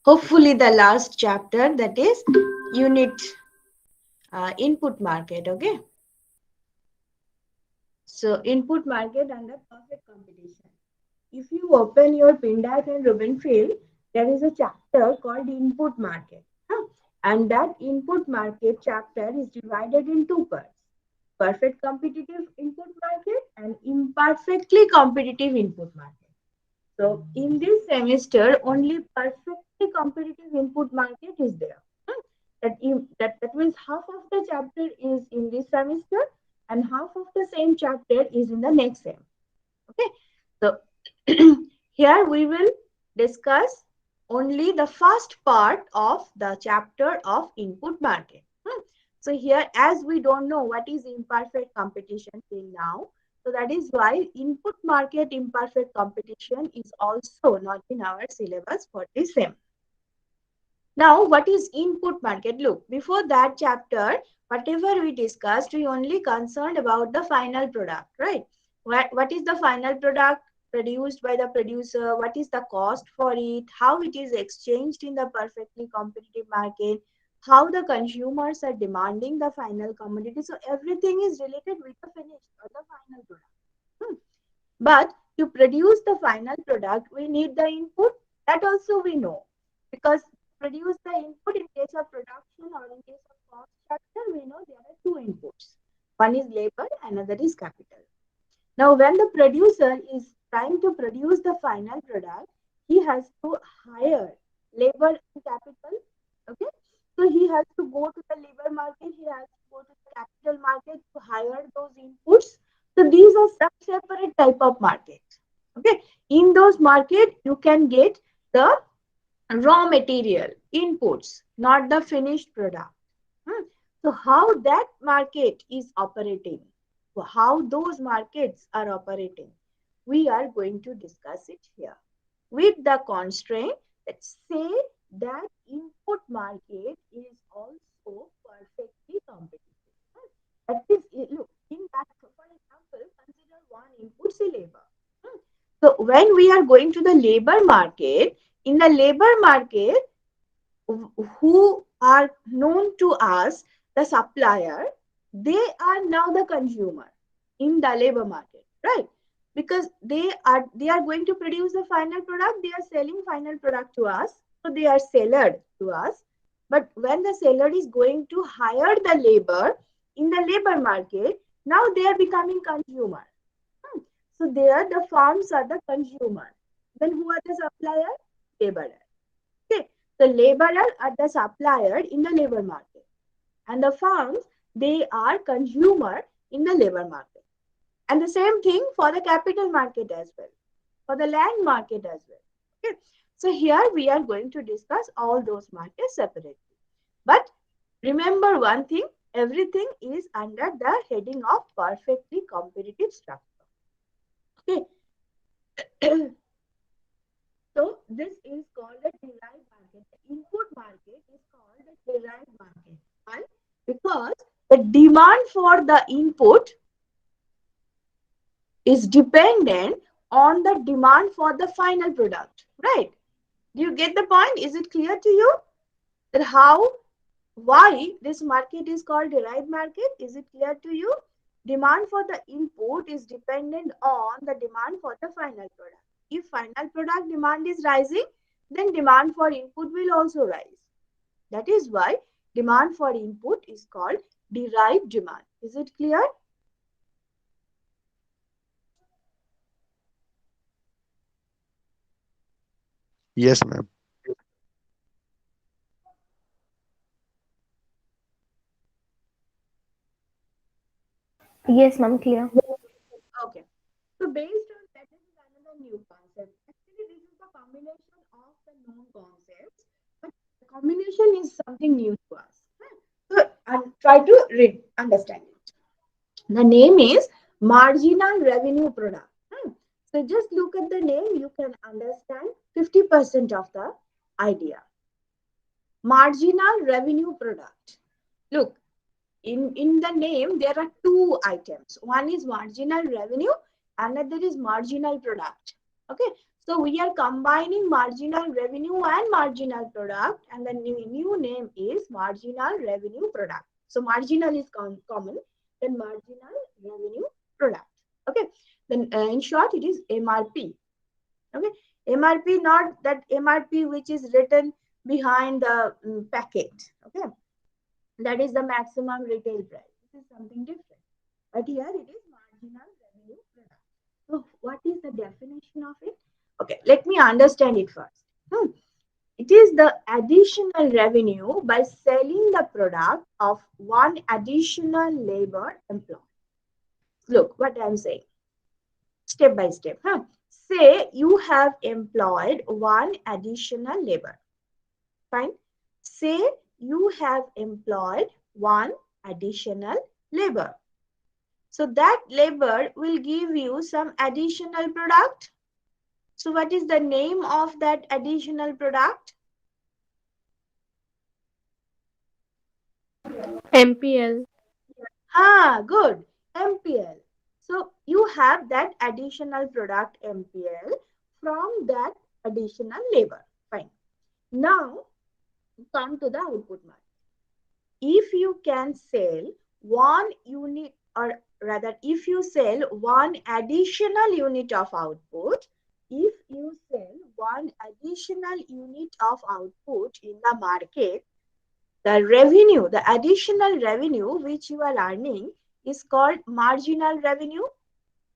hopefully the last chapter, that is unit input market. Okay, so input market under perfect competition. If you open your Pindar and Rubenfield, there is a chapter called input market. Huh? And that input market chapter is divided in two parts: perfect competitive input market and imperfectly competitive input market. So in this semester, only perfectly competitive input market is there. Hmm. That means half of the chapter is in this semester and half of the same chapter is in the next sem. Okay. So here we will discuss only the first part of the chapter of input market. So here, as we don't know what is imperfect competition till now, so that is why input market imperfect competition is also not in our syllabus for this sem. Now, what is input market? Look, before that chapter, whatever we discussed, we only concerned about the final product, right? What is the final product produced by the producer? What is the cost for it? How it is exchanged in the perfectly competitive market? How the consumers are demanding the final commodity? So everything is related with the finished or the final product. Hmm. But to produce the final product, we need the input. That also we know. Because to produce the input in case of production or in case of cost structure, we know there are two inputs. One is labor, another is capital. Now, when the producer is trying to produce the final product, he has to hire labor and capital. Okay, so he has to go to the labor market, he has to go to the capital market to hire those inputs. So these are some separate type of markets. Okay, in those market you can get the raw material inputs, not the finished product. Hmm. So how that market is operating, how those markets are operating, we are going to discuss it here with the constraint that say that input market is also perfectly competitive. That is, look, in that, for example, consider one input, say labor. Hmm. So when we are going to the labor market, in the labor market, who are known to us, the supplier, they are now the consumer in the labor market, right? Because they are going to produce the final product, they are selling final product to us, so they are seller to us. But when the seller is going to hire the labor in the labor market, now they are becoming consumer. Hmm. So there the farms are the consumer. Then who are the supplier? Laborer. Okay. The laborer are the supplier in the labor market. And the farms, they are consumer in the labor market. And the same thing for the capital market as well, for the land market as well. Okay. So here we are going to discuss all those markets separately. But remember one thing, everything is under the heading of perfectly competitive structure. Okay. So this is called a derived market. The input market is called a derived market. Why? Because the demand for the input is dependent on the demand for the final product. Right? Do you get the point? Is it clear to you that why this market is called derived market? Is it clear to you? Demand for the input is dependent on the demand for the final product. If final product demand is rising, then demand for input will also rise. That is why demand for input is called derived demand. Is it clear? Yes, ma'am. Yes, ma'am, clear. Okay. So based on that, this is another new concept. Actually, this is a combination of the known concepts, but the combination is something new to us. So I'll try to understand it. The name is marginal revenue product. So just look at the name, you can understand 50% of the idea. Marginal revenue product. Look, in the name, there are two items. One is marginal revenue, another is marginal product. Okay. So we are combining marginal revenue and marginal product, and the new name is marginal revenue product. So marginal is common, then marginal revenue product. Okay, then in short, it is MRP. Okay, MRP, not that MRP which is written behind the packet. Okay, that is the maximum retail price. This is something different. But here it is marginal revenue product. So what is the definition of it? Okay, let me understand it first. It is the additional revenue by selling the product of one additional labor employee. Look what I'm saying, step by step. Say you have employed one additional labor. Fine. Say you have employed one additional labor. So that labor will give you some additional product. So what is the name of that additional product? MPL. Good. MPL. So you have that additional product MPL from that additional labor. Fine. Now come to the output market. If you can sell one unit, or rather if you sell one additional unit of output, if you sell one additional unit of output in the market, the revenue, the additional revenue which you are earning is called marginal revenue.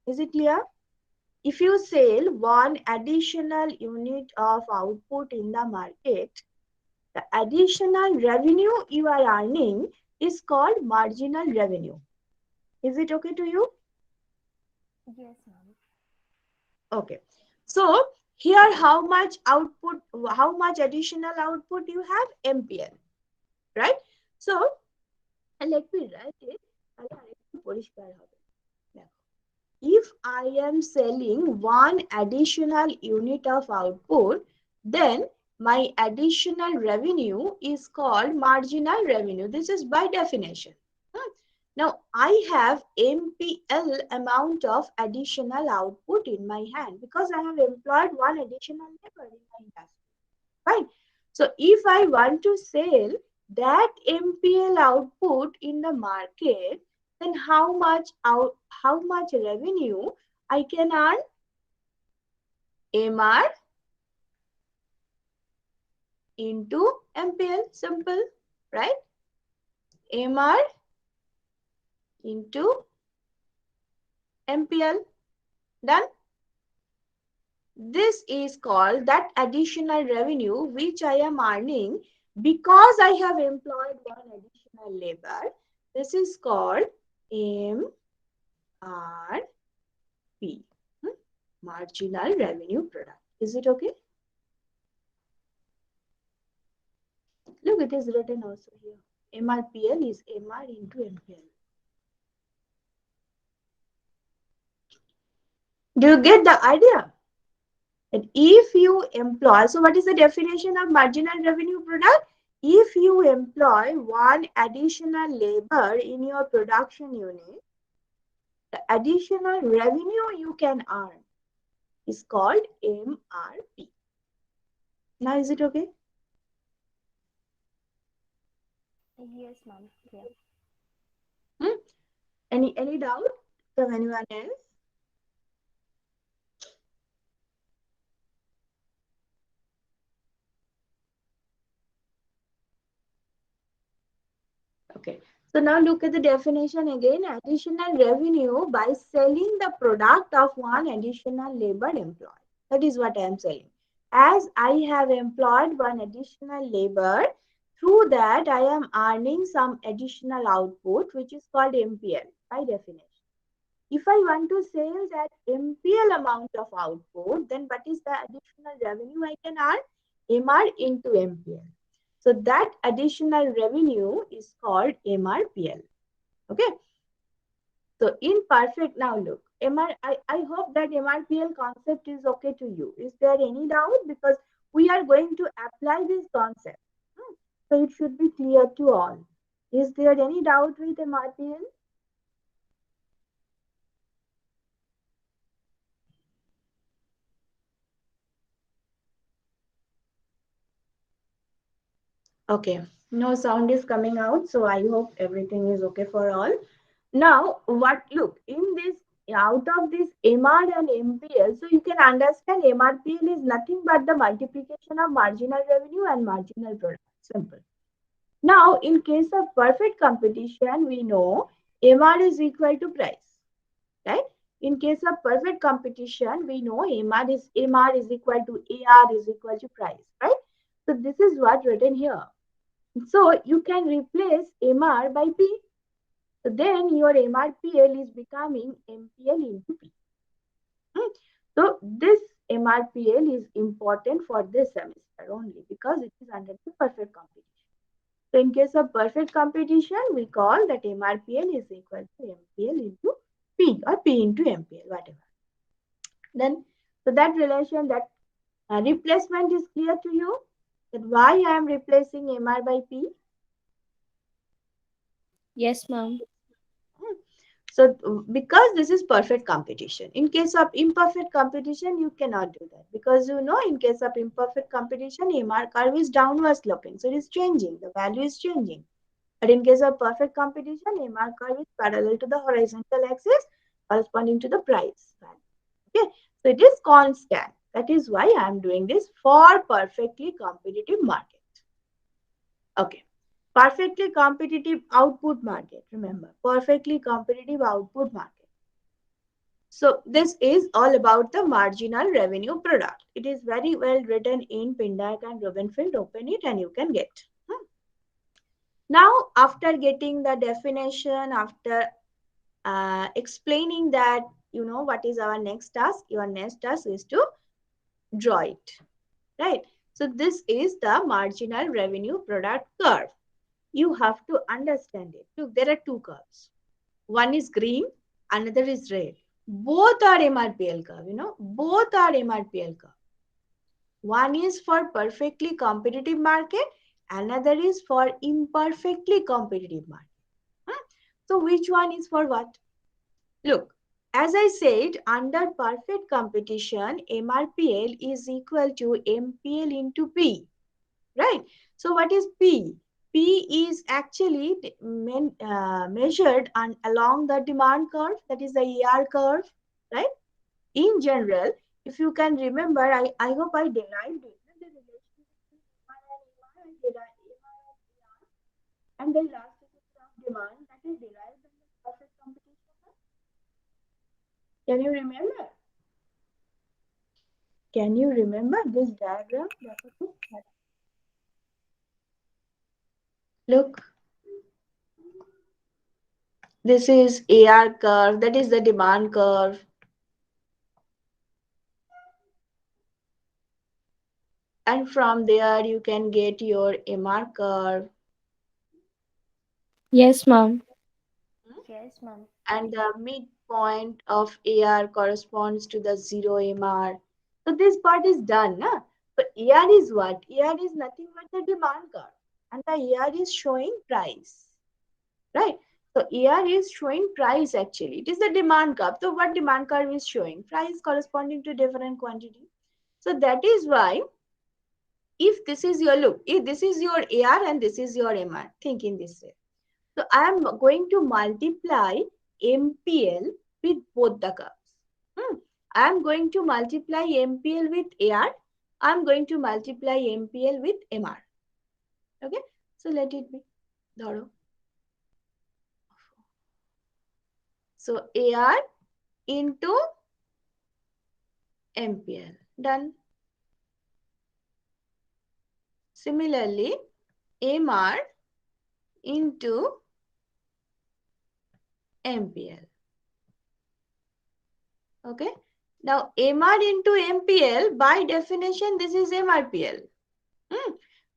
Is it clear? If you sell one additional unit of output in the market, the additional revenue you are earning is called marginal revenue. Is it okay to you? Yes, ma'am. Okay. So here how much output, how much additional output you have? MPL, right? So let me write it. If I am selling one additional unit of output, then my additional revenue is called marginal revenue. This is by definition. Now, I have MPL amount of additional output in my hand because I have employed one additional labor in my industry. Fine. So, if I want to sell that MPL output in the market, then how much revenue I can earn? MR into MPL. Simple, right? MR into MPL. Done. This is called that additional revenue which I am earning because I have employed one additional labor. This is called MRP, marginal revenue product. Is it okay? Look, it is written also here. MRPL is MR into MPL. Do you get the idea? That if you employ, so what is the definition of marginal revenue product? If you employ one additional labor in your production unit, the additional revenue you can earn is called MRP. Now, is it okay? Yes, ma'am. Clear. Any doubt from anyone else? Okay. So now look at the definition again. Additional revenue by selling the product of one additional labor employee. That is what I am saying. As I have employed one additional labor, through that I am earning some additional output, which is called MPL by definition. If I want to sell that MPL amount of output, then what is the additional revenue I can earn? MR into MPL. So that additional revenue is called MRPL. Okay. So in perfect, now look, I hope that MRPL concept is okay to you. Is there any doubt? Because we are going to apply this concept. So it should be clear to all. Is there any doubt with MRPL? Okay, no sound is coming out, so I hope everything is okay for all. Now, what look in this out of this MR and MPL, so you can understand MRPL is nothing but the multiplication of marginal revenue and marginal product. Simple. Now, in case of perfect competition, we know MR is equal to price, right? In case of perfect competition, we know MR is equal to AR is equal to price, right? So this is what written here. So you can replace MR by P. So then your MRPL is becoming MPL into P. Hmm. So this MRPL is important for this semester only because it is under the perfect competition. So in case of perfect competition, we call that MRPL is equal to MPL into P or P into MPL, whatever. Then, so that relation, that replacement is clear to you? That why I am replacing MR by P? Yes, ma'am. Hmm. So, because this is perfect competition, in case of imperfect competition, you cannot do that because you know, in case of imperfect competition, MR curve is downward sloping, so it is changing, the value is changing. But in case of perfect competition, MR curve is parallel to the horizontal axis corresponding to the price value. Okay, so it is constant. That is why I am doing this for perfectly competitive market. Okay. Perfectly competitive output market. Remember, perfectly competitive output market. So this is all about the marginal revenue product. It is very well written in Pindyck and Rubenfeld. Open it and you can get. Now, after getting the definition, after explaining that, you know, what is our next task? Your next task is to draw it, right? So this is the marginal revenue product curve. You have to understand it. Look, there are two curves. One is green, another is red. Both are MRPL curve, you know, both are MRPL curve. One is for perfectly competitive market, another is for imperfectly competitive market. Hmm? So which one is for what? Look, as I said, under perfect competition, MRPL is equal to MPL into P, right? So what is P? P is actually measured along the demand curve, that is the ER curve, right? In general, if you can remember, I hope I derived it. The relation between MR and and the elasticity of demand that is derived in the perfect competition. Can you remember? Can you remember this diagram? Look, this is AR curve, that is the demand curve. And from there, you can get your MR curve. Yes, ma'am. Yes, ma'am. And the midpoint of AR corresponds to the 0 MR. So this part is done. Na? So AR is what? AR is nothing but the demand curve. And the AR is showing price. Right? So AR is showing price actually. It is the demand curve. So what demand curve is showing? Price corresponding to different quantity. So that is why if this is your look, if this is your AR and this is your MR, think in this way. So I am going to multiply MPL with both the curves. I am going to multiply MPL with AR. I am going to multiply MPL with MR. Okay. So let it be. Dharo. So AR into MPL. Done. Similarly, MR into MPL. Okay. Now, MR into MPL, by definition, this is MRPL.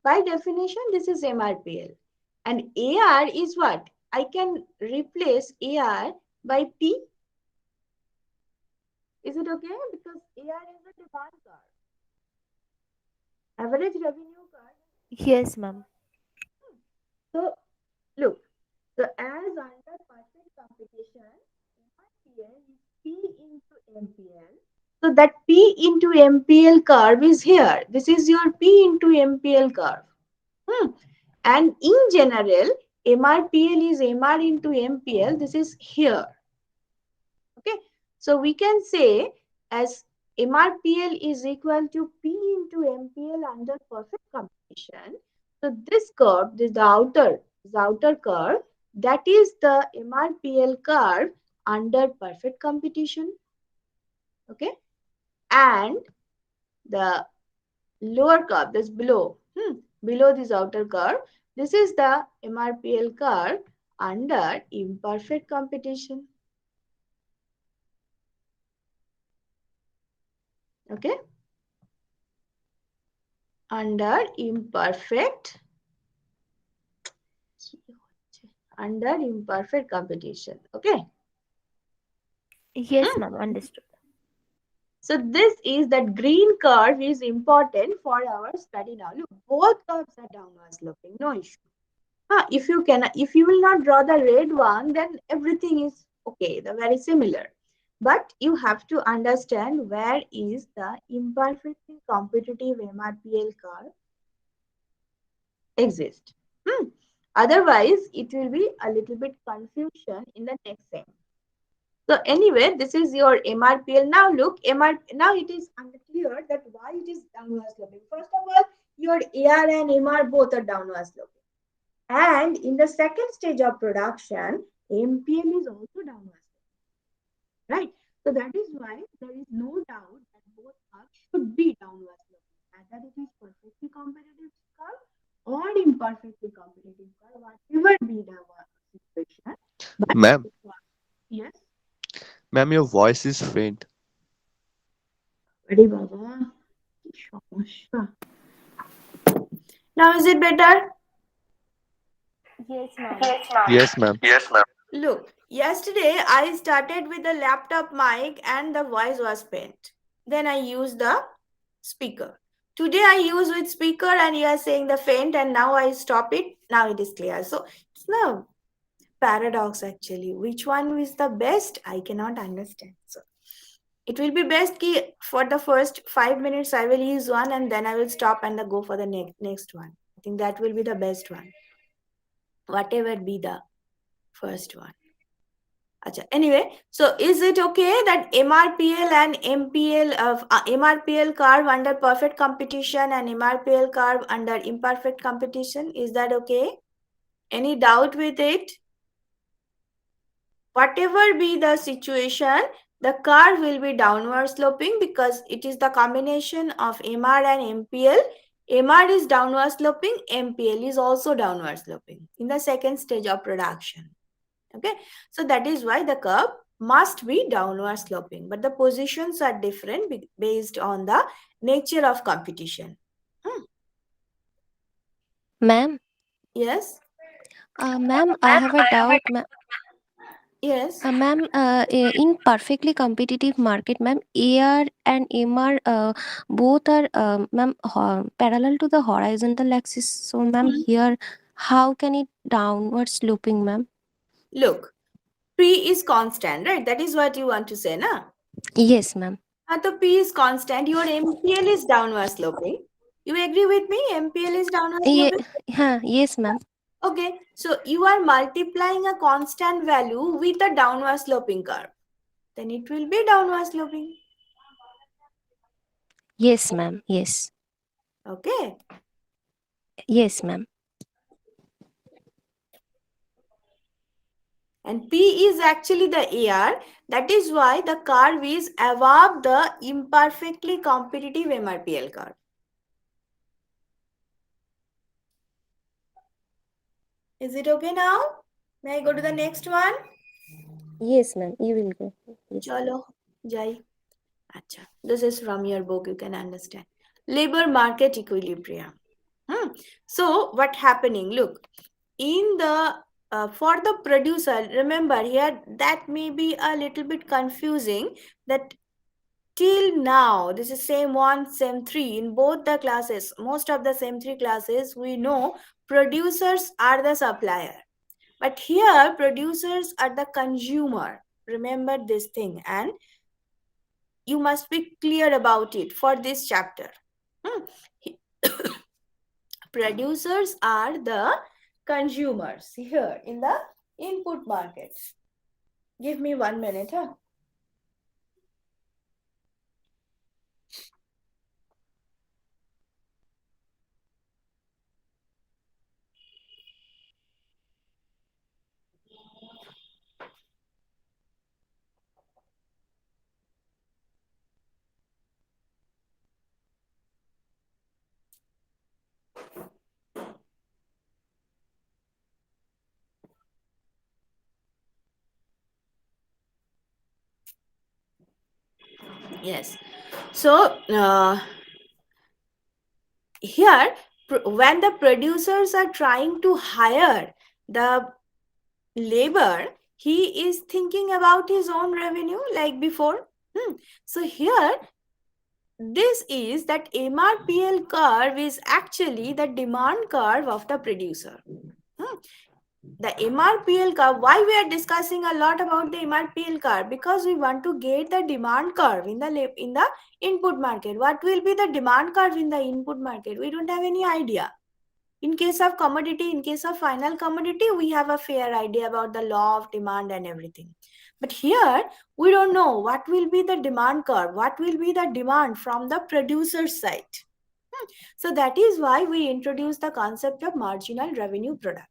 By definition, this is MRPL. And AR is what? I can replace AR by P. Is it okay? Because AR is a demand curve. Average revenue curve. Yes, ma'am. So, look. So, as under perfect competition, MRPL is P into MPL. So, that P into MPL curve is here. This is your P into MPL curve. And in general, MRPL is MR into MPL. This is here. Okay. So we can say as MRPL is equal to P into MPL under perfect competition. So this curve, this is the outer curve, that is the MRPL curve under perfect competition. Okay. And the lower curve, this below, below this outer curve, this is the MRPL curve under imperfect competition. Okay. Under imperfect competition. Okay. Yes, ma'am. Understood. So this is that green curve is important for our study now. Look, both curves are downward sloping, no issue. If you will not draw the red one, then everything is okay, the very similar. But you have to understand where is the imperfectly competitive MRPL curve exist. Otherwise, it will be a little bit confusion in the next sem. So anyway, this is your MRPL. Now look, now it is unclear that why it is downward sloping. First of all, your AR and MR both are downward sloping. And in the second stage of production, MPL is also downward sloping. Right? So that is why there is no doubt that both curves should be downward sloping. Either it is perfectly competitive curve or imperfectly competitive curve, whatever be the situation. But Ma'am, yes. ma'am, your voice is faint. Ready, Baba? Now is it better? Yes, ma'am. Yes, ma'am. Look, yesterday I started with the laptop mic and the voice was faint. Then I used the speaker. Today I use with speaker and you are saying the faint and now I stop it. Now it is clear. So it's no paradox actually. Which one is the best? I cannot understand. So it will be best key for the first 5 minutes I will use one and then I will stop and go for the next one. I think that will be the best one. Whatever be the first one. Achha. Anyway, so is it okay that MRPL and MPL of MRPL curve under perfect competition and MRPL curve under imperfect competition? Is that okay? Any doubt with it? Whatever be the situation, the curve will be downward sloping because it is the combination of MR and MPL. MR is downward sloping, MPL is also downward sloping in the second stage of production. Okay, so that is why the curve must be downward sloping, but the positions are different based on the nature of competition. Ma'am. Yes. Ma'am, I have a doubt. Yes. Ma'am, in perfectly competitive market, ma'am, AR and MR both are, ma'am, parallel to the horizontal axis. So, ma'am, here, how can it downward sloping, ma'am? Look, P is constant, right? That is what you want to say, na? Yes, ma'am. So P is constant. Your MPL is downward sloping. You agree with me? MPL is downward sloping. Yes, ma'am. Okay, so you are multiplying a constant value with a downward sloping curve. Then it will be downward sloping. Yes, ma'am. Yes. Okay. Yes, ma'am. And P is actually the AR. That is why the curve is above the imperfectly competitive MRPL curve. Is it okay now? May I go to the next one? Yes, ma'am. You will go. Yes. Chalo, Jai. Acha. This is from your book, you can understand. Labor market equilibrium. So what happening? Look, in the for the producer, remember here that may be a little bit confusing that till now this is same 1 same 3 in both the classes, most of the same 3 classes we know producers are the supplier, but here producers are the consumer. Remember this thing and you must be clear about it for this chapter. producers are the consumers here in the input market. Give me 1 minute. Huh? Yes. So here, when the producers are trying to hire the labor, he is thinking about his own revenue like before. So here, this is that MRPL curve is actually the demand curve of the producer. The MRPL curve, why we are discussing a lot about the MRPL curve? Because we want to get the demand curve in the input market. What will be the demand curve in the input market? We don't have any idea. In case of commodity, in case of final commodity, we have a fair idea about the law of demand and everything. But here, we don't know what will be the demand curve, what will be the demand from the producer's side. So that is why we introduce the concept of marginal revenue product.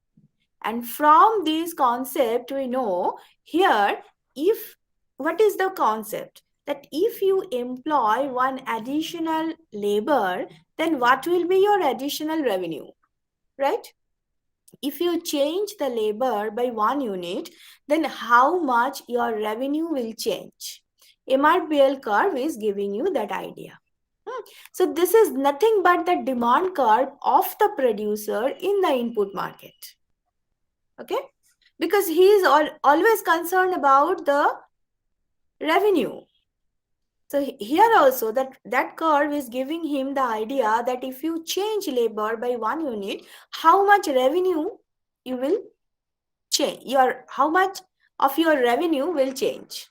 And from this concept, we know here, what is the concept? That if you employ one additional labor, then what will be your additional revenue? Right? If you change the labor by 1 unit, then how much your revenue will change? MRPL curve is giving you that idea. So this is nothing but the demand curve of the producer in the input market. Okay? Because he is always concerned about the revenue. So here also that curve is giving him the idea that if you change labor by 1 unit, how much revenue you will change, how much of your revenue will change.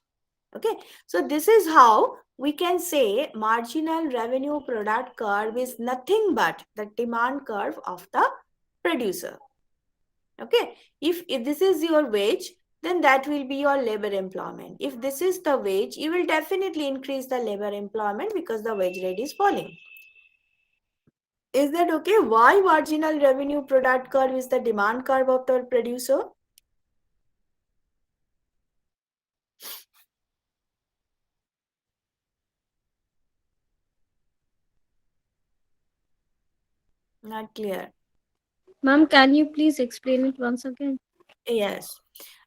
Okay, so this is how we can say marginal revenue product curve is nothing but the demand curve of the producer. Okay, if this is your wage, then that will be your labor employment. If this is the wage, you will definitely increase the labor employment because the wage rate is falling. Is that okay? Why marginal revenue product curve is the demand curve of the producer? Not clear. Ma'am, can you please explain it once again? Yes.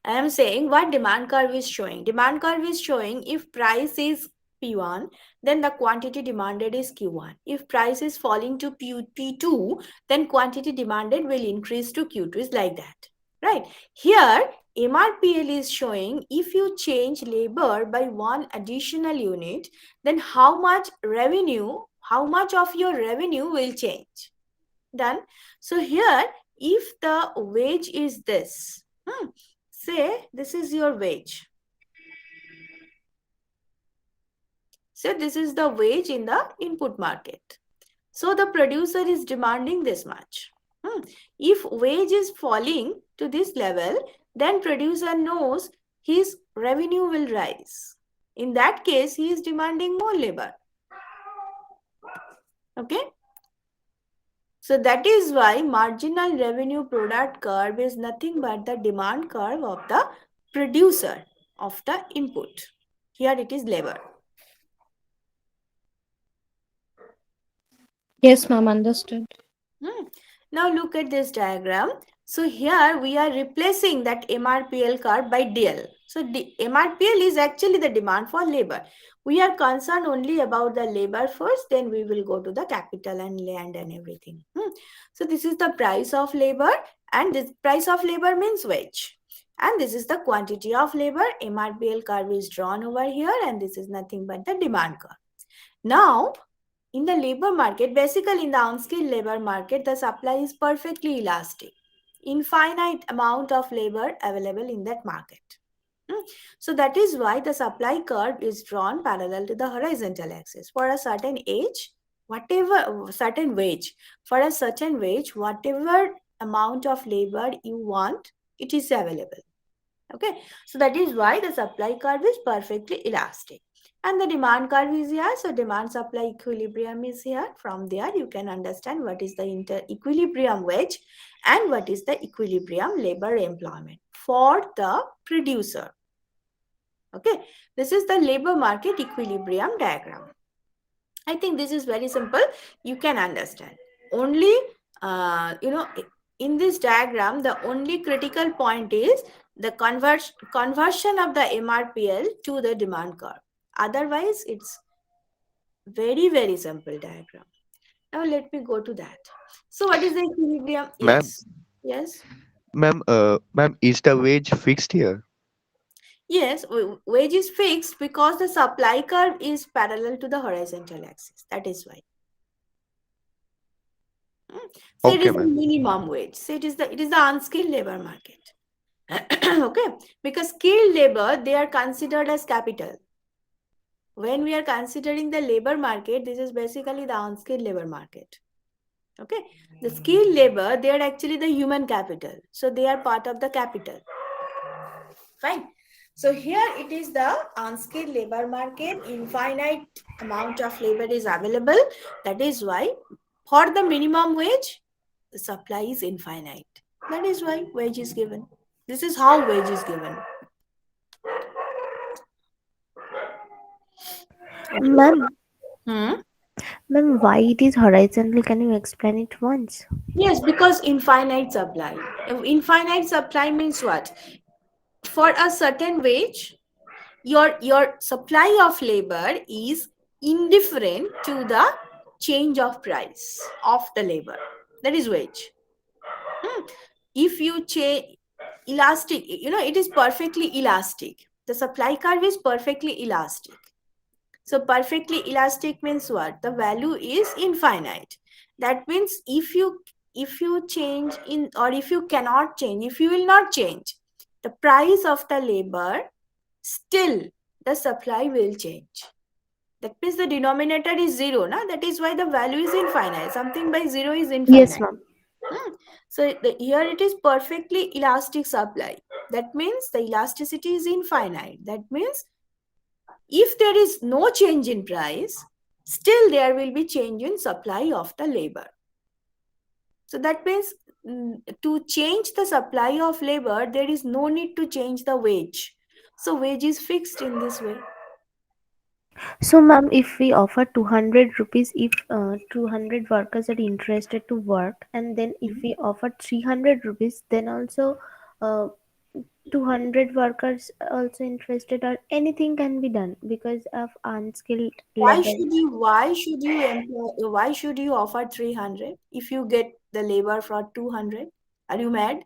I am saying what demand curve is showing. Demand curve is showing if price is P1, then the quantity demanded is Q1. If price is falling to P2, then quantity demanded will increase to Q2. Is like that. Right. Here, MRPL is showing if you change labor by 1 additional unit, then how much of your revenue will change. Done. So here, if the wage is this, say this is your wage. So this is the wage in the input market. So the producer is demanding this much. If wage is falling to this level, then producer knows his revenue will rise. In that case, he is demanding more labor. Okay. So that is why marginal revenue product curve is nothing but the demand curve of the producer of the input. Here it is labor. Yes, ma'am, understood. Now look at this diagram. So here we are replacing that MRPL curve by DL. So the MRPL is actually the demand for labor. We are concerned only about the labor first, then we will go to the capital and land and everything. So this is the price of labor, and this price of labor means wage. And this is the quantity of labor. MRPL curve is drawn over here, and this is nothing but the demand curve. Now, in the labor market, basically in the unskilled labor market, the supply is perfectly elastic. Infinite amount of labor available in that market. So that is why the supply curve is drawn parallel to the horizontal axis. For a certain age, whatever certain wage, for a certain wage, whatever amount of labor you want, it is available. Okay, so that is why the supply curve is perfectly elastic. And the demand curve is here. So demand supply equilibrium is here. From there, you can understand what is the equilibrium wage and what is the equilibrium labor employment for the producer. Okay, this is the labor market equilibrium diagram. I think this is very simple. You can understand. Only, in this diagram, the only critical point is the conversion of the MRPL to the demand curve. Otherwise, it's very, very simple diagram. Now, let me go to that. So, what is the equilibrium? Ma'am, Yes. Yes. ma'am, is the wage fixed here? Yes, wage is fixed because the supply curve is parallel to the horizontal axis. That is why. So it Okay, is the ma'am. minimum wage. So it is the unskilled labor market. Okay, because skilled labor, they are considered as capital. When we are considering the labor market, this is basically the unskilled labor market. Okay, the skilled labor, they are actually the human capital. So they are part of the capital. Fine. So here it is the unskilled labor market. Infinite amount of labor is available. That is why for the minimum wage, the supply is infinite. That is why wage is given. This is how wage is given. Ma'am, Hmm? ma'am, why it is horizontal? Can you explain it once? Yes, because infinite supply. Infinite supply means what? For a certain wage, your supply of labor is indifferent to the change of price of the labor. That is wage. Hmm. If you change elastic, it is perfectly elastic. The supply curve is perfectly elastic. So perfectly elastic means what? The value is infinite. That means if you change in, or if you cannot change, if you will not change the price of the labor, still the supply will change. That means the denominator is zero, na? That is why the value is infinite. Something by zero is Yes, infinite. ma'am. Hmm. So here it is perfectly elastic supply. That means the elasticity is infinite. That means if there is no change in price, still there will be change in supply of the labor. So that means to change the supply of labor, there is no need to change the wage. So wage is fixed in this way. So, ma'am, if we offer 200 rupees, if 200 workers are interested to work, and then if we offer 300 rupees, then also uh, 200 workers also interested, or anything can be done because of unskilled Why labor. should you why should you offer 300 if you get the labor for 200? Are you mad?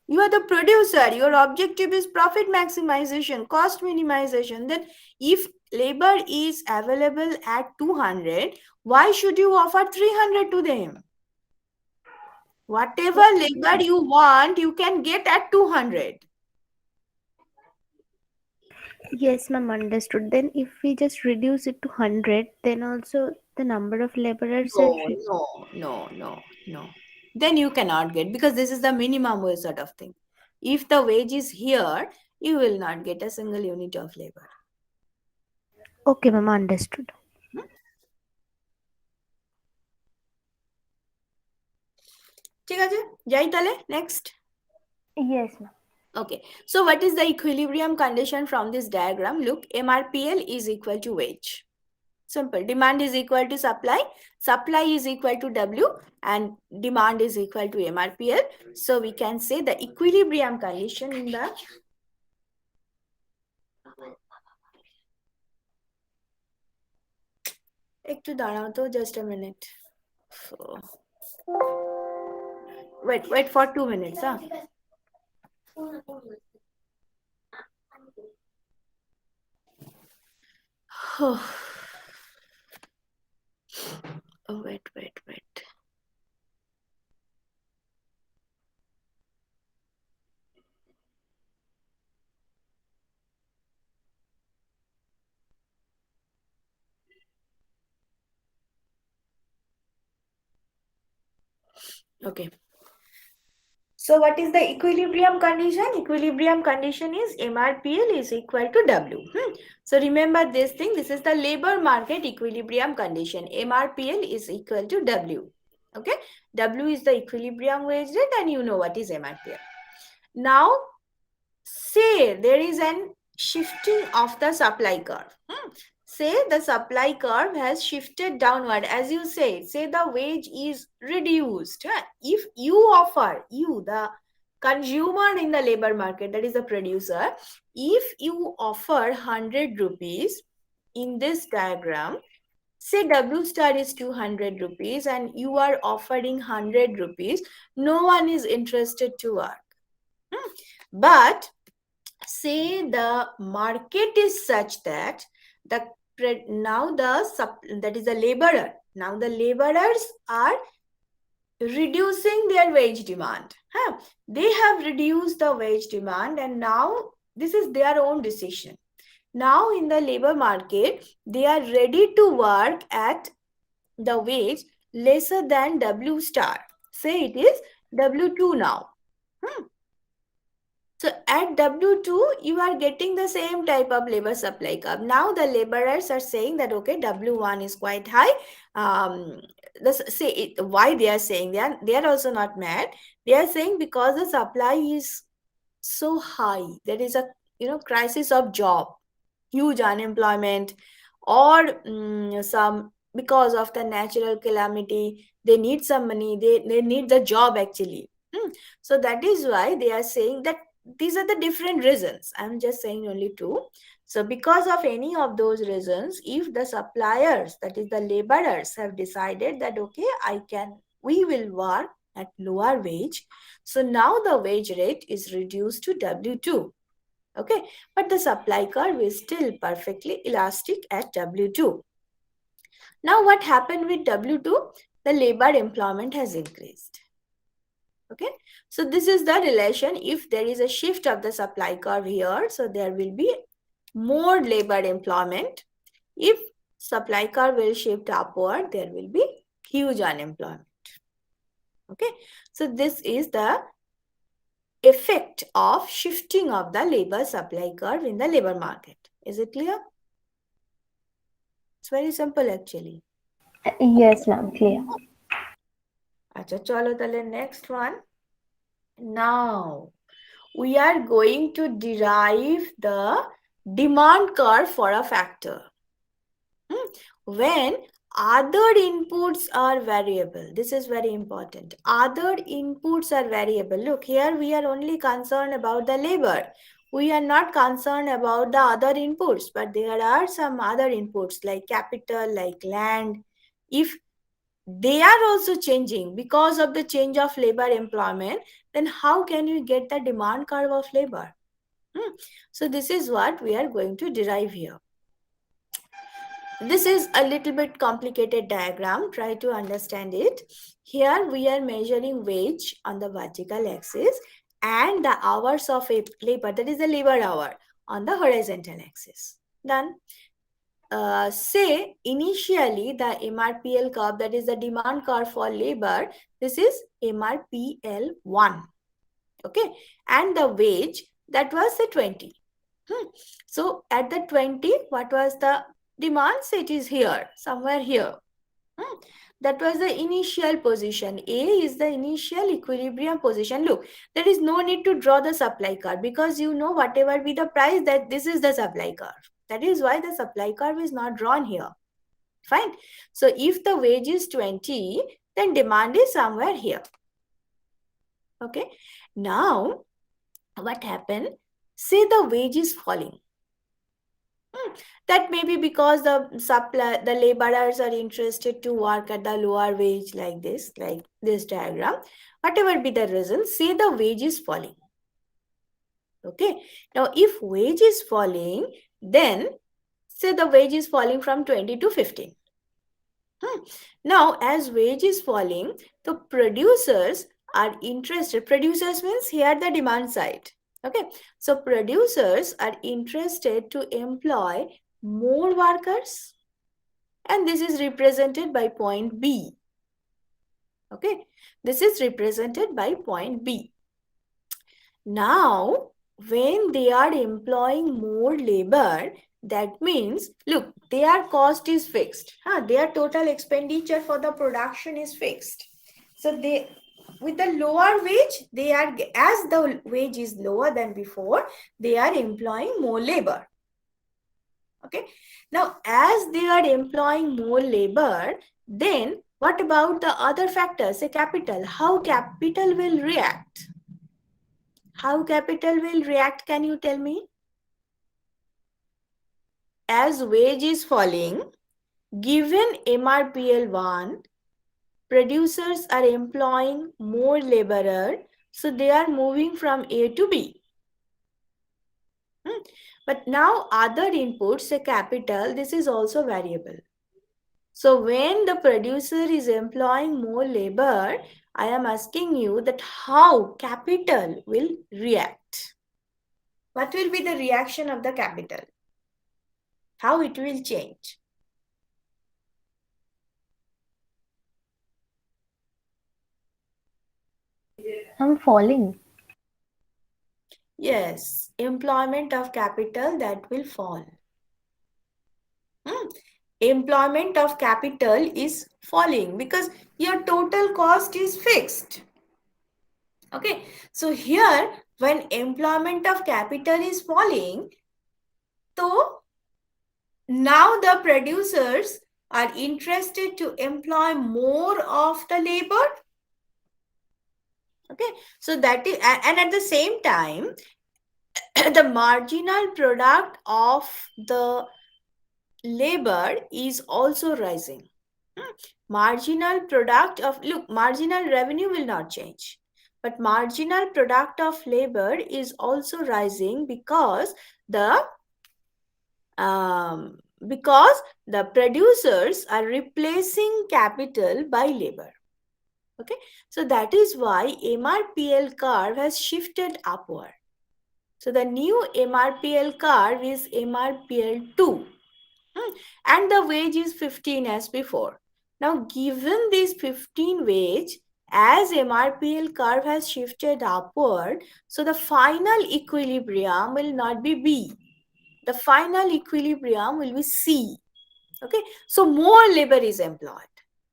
You are the producer. Your objective is profit maximization, cost minimization. Then, if labor is available at 200, why should you offer 300 to them? Whatever labor you want, you can get at 200. Yes, ma'am, understood. Then if we just reduce it to 100, then also the number of laborers are No, no, no, no, no. Then you cannot get, because this is the minimum wage sort of thing. If the wage is here, you will not get a single unit of labor. okay, ma'am, understood. Hmm? ঠিক আছে যাই তাহলে next. Yes, ma'am. Okay, so what is the equilibrium condition from this diagram? Look, MRPL is equal to wage. Simple. Demand is equal to supply. Supply is equal to W, and demand is equal to MRPL. So we can say the equilibrium condition in the একটু দাঁড়াও তো, just a minute. Wait for 2 minutes, huh? Oh, wait. Okay. So what is the equilibrium condition? Equilibrium condition is MRPL is equal to W. So remember this thing. This is the labor market equilibrium condition. MRPL is equal to W. Okay. W is the equilibrium wage rate, and you know what is MRPL. Now, say there is an shifting of the supply curve. Say the supply curve has shifted downward, as you say the wage is reduced. If you offer, you the consumer in the labor market, that is the producer, if you offer 100 rupees in this diagram, say W star is 200 rupees and you are offering 100 rupees, no one is interested to work. But say the market is such that that is the laborer. Now the laborers are reducing their wage demand. They have reduced the wage demand, and now this is their own decision. Now in the labor market, they are ready to work at the wage lesser than W star. Say it is W2 now. So at W2, you are getting the same type of labor supply curve. Now the laborers are saying that, okay, W1 is quite high. Why they are saying they are also not mad. They are saying because the supply is so high. There is a crisis of job, huge unemployment, or some because of the natural calamity. They need some money. They need the job actually. So that is why they are saying that these are the different reasons. I'm just saying only two. So because of any of those reasons, if the suppliers, that is the laborers, have decided that, okay, we will work at lower wage. So now the wage rate is reduced to W2. Okay, but the supply curve is still perfectly elastic at W2. Now what happened with W2? The labor employment has increased. Okay, so this is the relation. If there is a shift of the supply curve here, so there will be more labor employment. If supply curve will shift upward, there will be huge unemployment. Okay, so this is the effect of shifting of the labor supply curve in the labor market. Is it clear? It's very simple actually. Yes, ma'am, clear. Acha, chalo tale next one. Now, we are going to derive the demand curve for a factor. When other inputs are variable, this is very important. Other inputs are variable. Look, here we are only concerned about the labor. We are not concerned about the other inputs, but there are some other inputs like capital, like land. If they are also changing because of the change of labor employment, then how can you get the demand curve of labor? So this is what we are going to derive here. This is a little bit complicated diagram. Try to understand it. Here we are measuring wage on the vertical axis and the hours of labor, that is the labor hour, on the horizontal axis. Done. Say initially the MRPL curve, that is the demand curve for labor, this is MRPL1. Okay, and the wage, that was the 20. So at the 20, what was the demand? So it is here, somewhere here. That was the initial position. A is the initial equilibrium position. Look, there is no need to draw the supply curve because you know whatever be the price, that this is the supply curve. That is why the supply curve is not drawn here. Fine. So if the wage is 20, then demand is somewhere here. Okay. Now, what happened? Say the wage is falling. That may be because the laborers are interested to work at the lower wage like this diagram. Whatever be the reason, say the wage is falling. Okay. Now, if wage is falling, then say the wage is falling from 20 to 15. Now, as wage is falling, the producers are interested. Producers means here the demand side. Okay, so producers are interested to employ more workers, and this is represented by point B. Okay, this is represented by point B. Now, when they are employing more labor, that means, look, their cost is fixed. Their total expenditure for the production is fixed. So they, with the lower wage, they are, as the wage is lower than before, they are employing more labor. Okay. Now, as they are employing more labor, then what about the other factors, say capital? How capital will react? How capital will react, can you tell me? As wage is falling, given MRPL 1, producers are employing more laborer, so they are moving from A to B. But now other inputs, say capital, this is also variable. So when the producer is employing more labor, I am asking you that how capital will react. What will be the reaction of the capital? How it will change? I'm falling. Yes, employment of capital, that will fall. Employment of capital is falling because your total cost is fixed. Okay, so here when employment of capital is falling, so now the producers are interested to employ more of the labor. Okay, so that is, and at the same time, the marginal product of the labor is also rising. Marginal product of, look, marginal revenue will not change, but marginal product of labor is also rising because the producers are replacing capital by labor. Okay, so that is why MRPL curve has shifted upward. So the new MRPL curve is MRPL 2. And the wage is 15 as before. Now, given this 15 wage, as MRPL curve has shifted upward, so the final equilibrium will not be B. The final equilibrium will be C. Okay, so more labor is employed.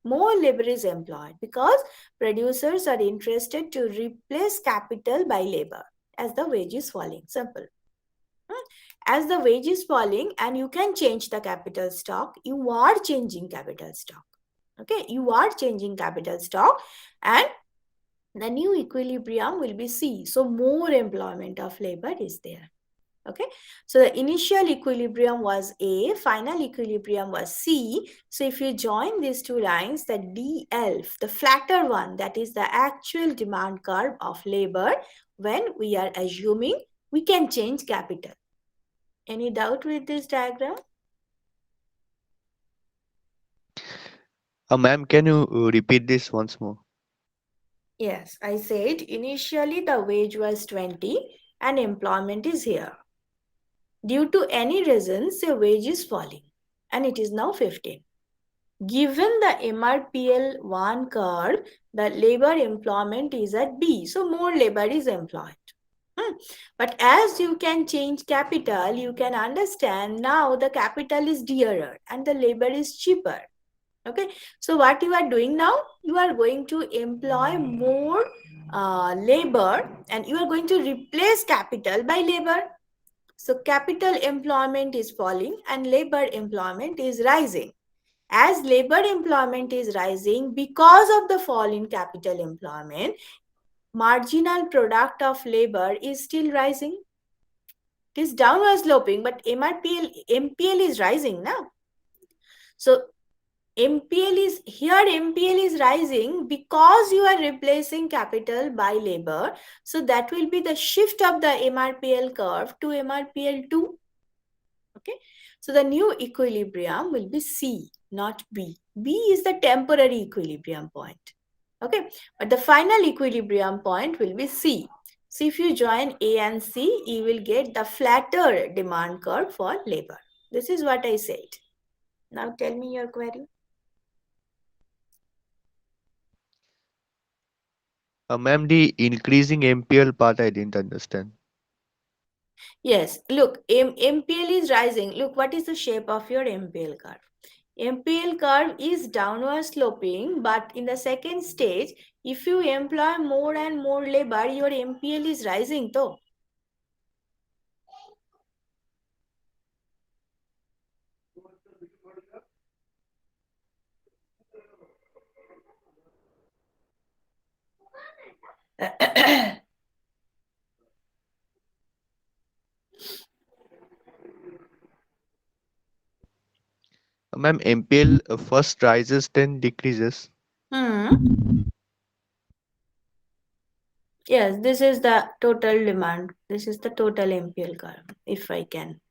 More labor is employed because producers are interested to replace capital by labor as the wage is falling. Simple. As the wage is falling and you can change the capital stock, you are changing capital stock. Okay, you are changing capital stock and the new equilibrium will be C. So more employment of labor is there. Okay, so the initial equilibrium was A, final equilibrium was C. So if you join these two lines, the DL, the flatter one, that is the actual demand curve of labor, when we are assuming we can change capital. Any doubt with this diagram? Ma'am, can you repeat this once more? Yes, I said initially the wage was 20 and employment is here. Due to any reasons, the wage is falling and it is now 15. Given the MRPL 1 curve, the labor employment is at B, so more labor is employed. But as you can change capital, you can understand now the capital is dearer and the labor is cheaper. Okay, so what you are doing now, you are going to employ more labor and you are going to replace capital by labor. So capital employment is falling and labor employment is rising. As labor employment is rising because of the fall in capital employment, marginal product of labor is still rising. It is downward sloping, but MPL is rising now. So MPL is rising because you are replacing capital by labor. So that will be the shift of the MRPL curve to MRPL2. Okay. So the new equilibrium will be C, not B. B is the temporary equilibrium point. Okay. But the final equilibrium point will be C. So if you join A and C, you will get the flatter demand curve for labor. This is what I said. Now tell me your query. Ma'am, the increasing MPL part I didn't understand. Yes, look, MPL is rising. Look, what is the shape of your MPL curve? MPL curve is downward sloping, but in the second stage, if you employ more and more labor, your MPL is rising though. Ma'am, MPL first rises then decreases. Hmm. Yes, this is the total demand. This is the total MPL curve, if I can.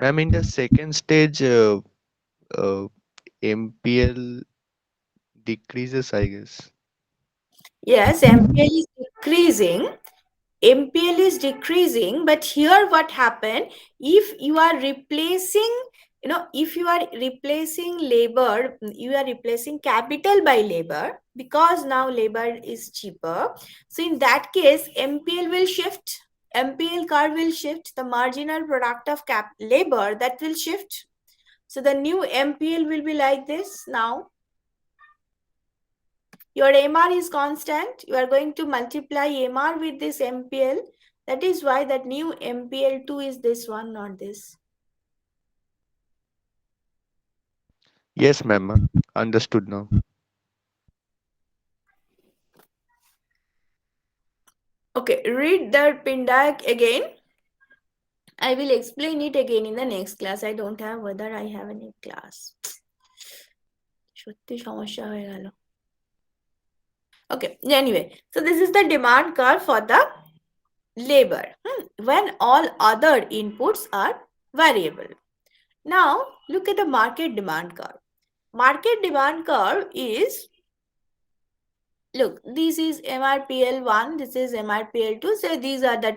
Ma'am, in the second stage, uh, MPL decreases, I guess. Yes, MPL is decreasing. MPL is decreasing, but here what happened, if you are replacing, if you are replacing labor, you are replacing capital by labor, because now labor is cheaper. So in that case, MPL will shift. MPL curve will shift. The marginal product of labor, that will shift. So the new MPL will be like this now. Your MR is constant. You are going to multiply MR with this MPL. That is why that new MPL2 is this one, not this. Yes, ma'am. Understood now. Okay, read the pin diag again. I will explain it again in the next class. I don't have whether I have any class. সত্যি সমস্যা হয়ে গেল. Okay, anyway, so this is the demand curve for the labor when all other inputs are variable. Now look at the market demand curve. Market demand curve is, look, this is MRPL1, this is MRPL2. So these are the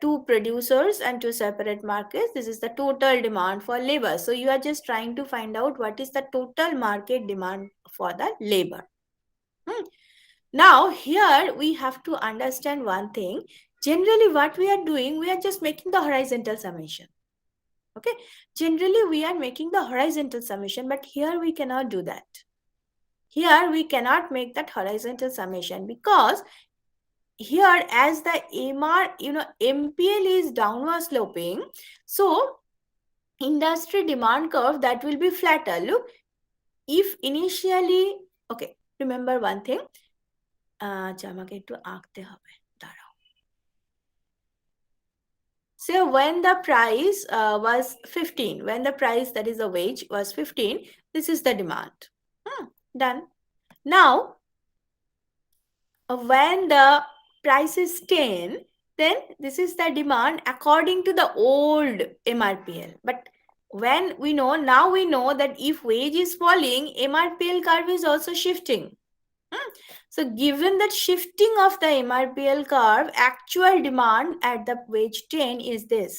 two producers and two separate markets. This is the total demand for labor. So you are just trying to find out what is the total market demand for the labor. Now here we have to understand one thing. Generally what we are doing, we are just making the horizontal summation. Okay, generally we are making the horizontal summation, but here we cannot do that. Here we cannot make that horizontal summation, because here as the MR, MPL is downward sloping, so industry demand curve, that will be flatter. Look, if initially, okay, remember one thing, আমাকে একটু আঁকতে হবে, দাঁড়াও. So when the price was 15, when the price, that is the wage, was 15, this is the demand. Done. Now when the price is 10, then this is the demand according to the old MRPL. But when we know, now we know that if wage is falling, MRPL curve is also shifting. So given that shifting of the MRPL curve, actual demand at the wage 10 is this,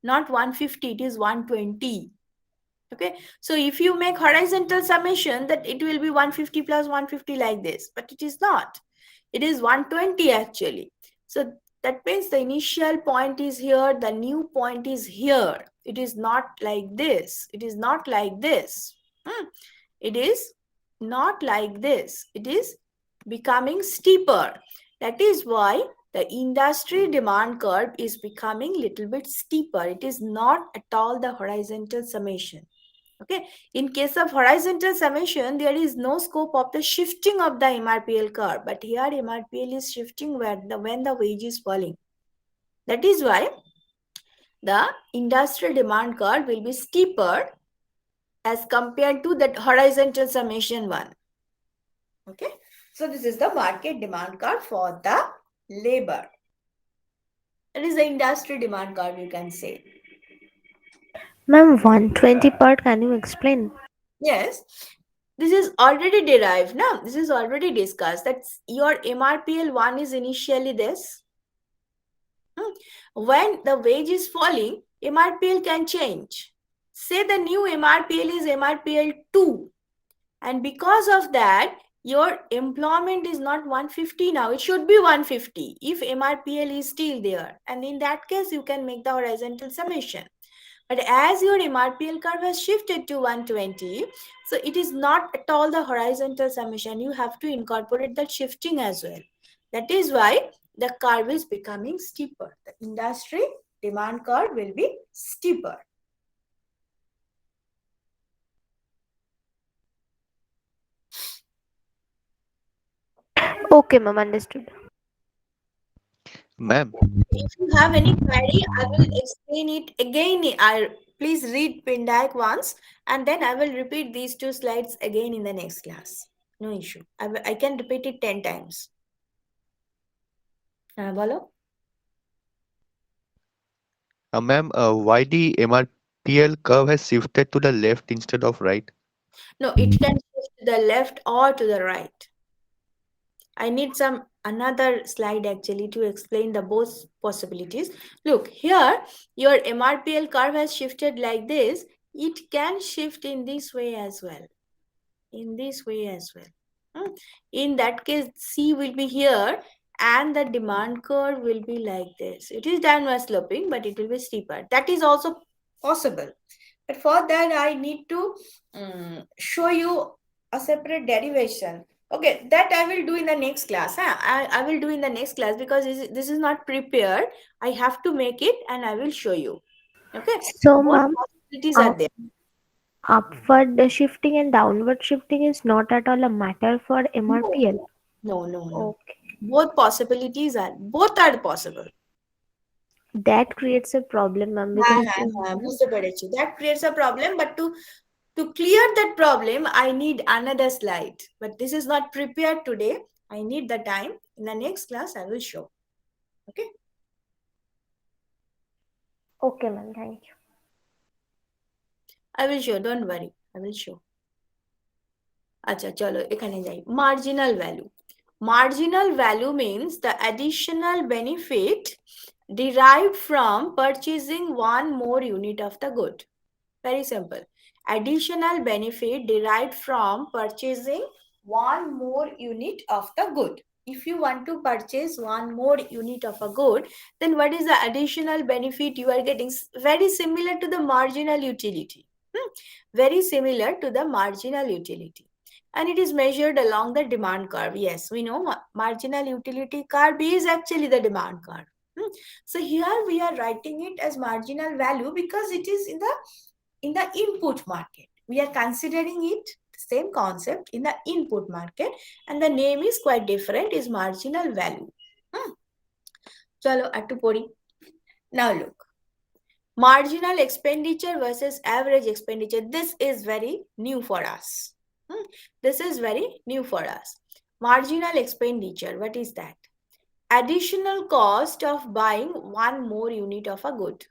not 150, it is 120. Okay, so if you make horizontal summation, that it will be 150 plus 150 like this, but it is not. It is 120 actually. So that means the initial point is here, the new point is here. It is not like this. It is not like this. It is not like this. It is becoming steeper. That is why the industry demand curve is becoming little bit steeper. It is not at all the horizontal summation. Okay, in case of horizontal summation, there is no scope of the shifting of the MRPL curve, but here MRPL is shifting when the wage is falling. That is why the industrial demand curve will be steeper as compared to that horizontal summation one. Okay, so this is the market demand curve for the labor. That is the industry demand curve, you can say. Ma'am, 120 part, can you explain? Yes, this is already derived now. This is already discussed. That's your MRPL1 is initially this. When the wage is falling, MRPL can change. Say the new MRPL is MRPL2. And because of that, your employment is not 150 now, it should be 150 if MRPL is still there. And in that case, you can make the horizontal summation. But as your MRPL curve has shifted to 120, so it is not at all the horizontal summation. You have to incorporate that shifting as well. That is why the curve is becoming steeper. The industry demand curve will be steeper. Okay, ma'am, understood. Ma'am, If you have any query, I will explain it again. Please read Pindac once, and then I will repeat these two slides again in the next class. No issue. I can repeat it 10 times. Bolo? ma'am, why the MRPL curve has shifted to the left instead of right? No, it can shift to the left or to the right. I need some another slide actually to explain the both possibilities. Look, here your MRPL curve has shifted like this. It can shift in this way as well. In this way as well. In that case, C will be here and the demand curve will be like this. It is downward sloping, but it will be steeper. That is also possible. But for that, I need to show you a separate derivation. Okay, that I will do in the next class. I will do in the next class because this is not prepared. I have to make it and I will show you. Okay, So, both ma'am, possibilities are there. upward shifting and downward shifting is not at all a matter for No, MRPL. no. Okay. Both possibilities are possible. That creates a problem, ma'am, হ্যাঁ, because হ্যাঁ, হ্যাঁ, বুঝতে পেরেছি। That creates a problem, but to clear that problem, I need another slide. But this is not prepared today. I need the time. In the next class, I will show. Okay? okay, ma'am, thank you. I will show. Don't worry. I will show. আচ্ছা চলো এখানে যাই marginal value. Marginal value means the additional benefit derived from purchasing one more unit of the good. Very simple. Additional benefit derived from purchasing one more unit of the good. If you want to purchase one more unit of a good, then what is the additional benefit you are getting? Very similar to the marginal utility. Very similar to the marginal utility. And it is measured along the demand curve. Yes, we know marginal utility curve is actually the demand curve. So here we are writing it as marginal value because it is in the input market. We are considering it same concept in the input market, and the name is quite different, is marginal value. Chalo attu pori. Now look, marginal expenditure versus average expenditure. This is very new for us. This is very new for us. Marginal expenditure, what is that? Additional cost of buying one more unit of a good.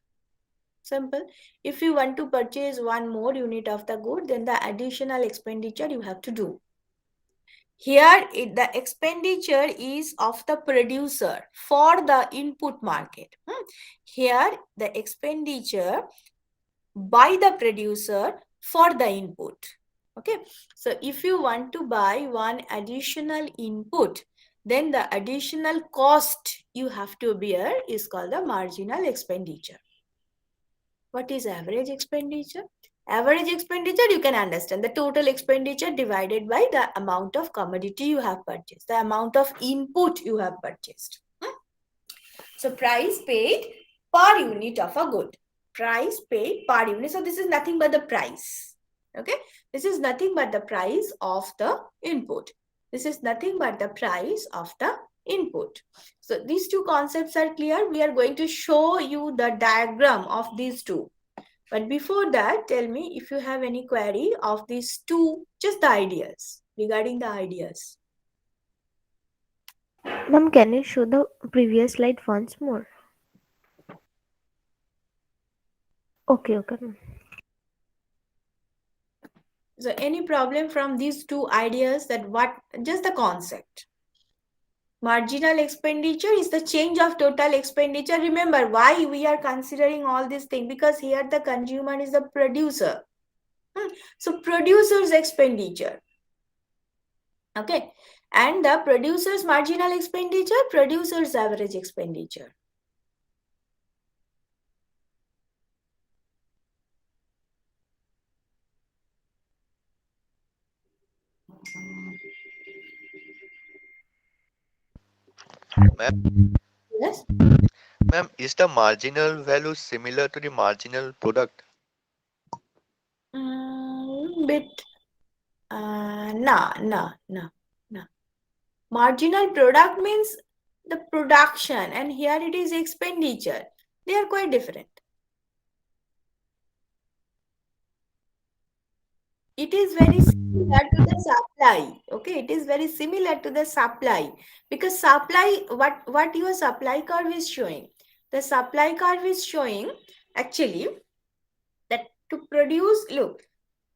Simple. If you want to purchase one more unit of the good, then the additional expenditure you have to do. Here, the expenditure is of the producer for the input market. Here, the expenditure by the producer for the input. Okay. So, if you want to buy one additional input, then the additional cost you have to bear is called the marginal expenditure. What is average expenditure? Average expenditure, you can understand the total expenditure divided by the amount of commodity you have purchased, the amount of input you have purchased. So price paid per unit of a good. Price paid per unit. So this is nothing but the price. Okay. This is nothing but the price of the input. This is nothing but the price of the input. So these two concepts are clear. We are going to show you the diagram of these two. But before that, tell me if you have any query of these two, just the ideas, regarding the ideas. Ma'am, can you show the previous slide once more? Okay, ma'am. So any problem from these two ideas, that what, just the concept. Marginal expenditure is the change of total expenditure. Remember why we are considering all these things, because here the consumer is the producer. So producer's expenditure. Okay. And the producer's marginal expenditure, producer's average expenditure. Ma'am, Yes. ma'am, is the marginal value similar to the marginal product? Bit. No. Marginal product means the production, and here it is expenditure. They are quite different. It is very similar to the supply. Okay, it is very similar to the supply, because supply, what your supply curve is showing, the supply curve is showing actually that to produce, look,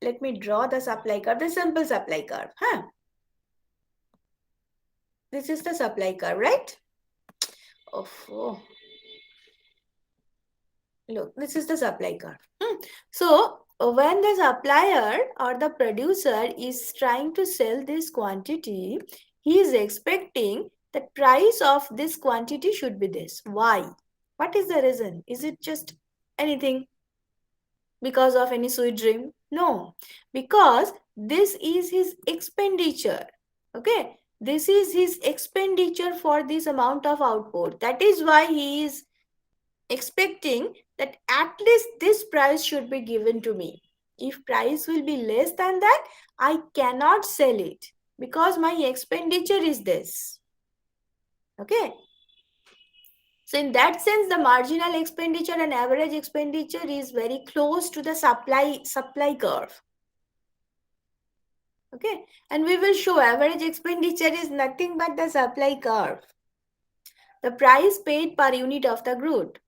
let me draw the supply curve, the simple supply curve. This is the supply curve, right? Oh, look, this is the supply curve. So when the supplier or the producer is trying to sell this quantity, he is expecting the price of this quantity should be this. Why? What is the reason? Is it just anything because of any sweet dream? No, because this is his expenditure. Okay, this is his expenditure for this amount of output. That is why he is expecting that at least this price should be given to me. If price will be less than that, I cannot sell it because my expenditure is this. Okay. So in that sense, the marginal expenditure and average expenditure is very close to the supply curve. Okay. And we will show average expenditure is nothing but the supply curve. The price paid per unit of the good.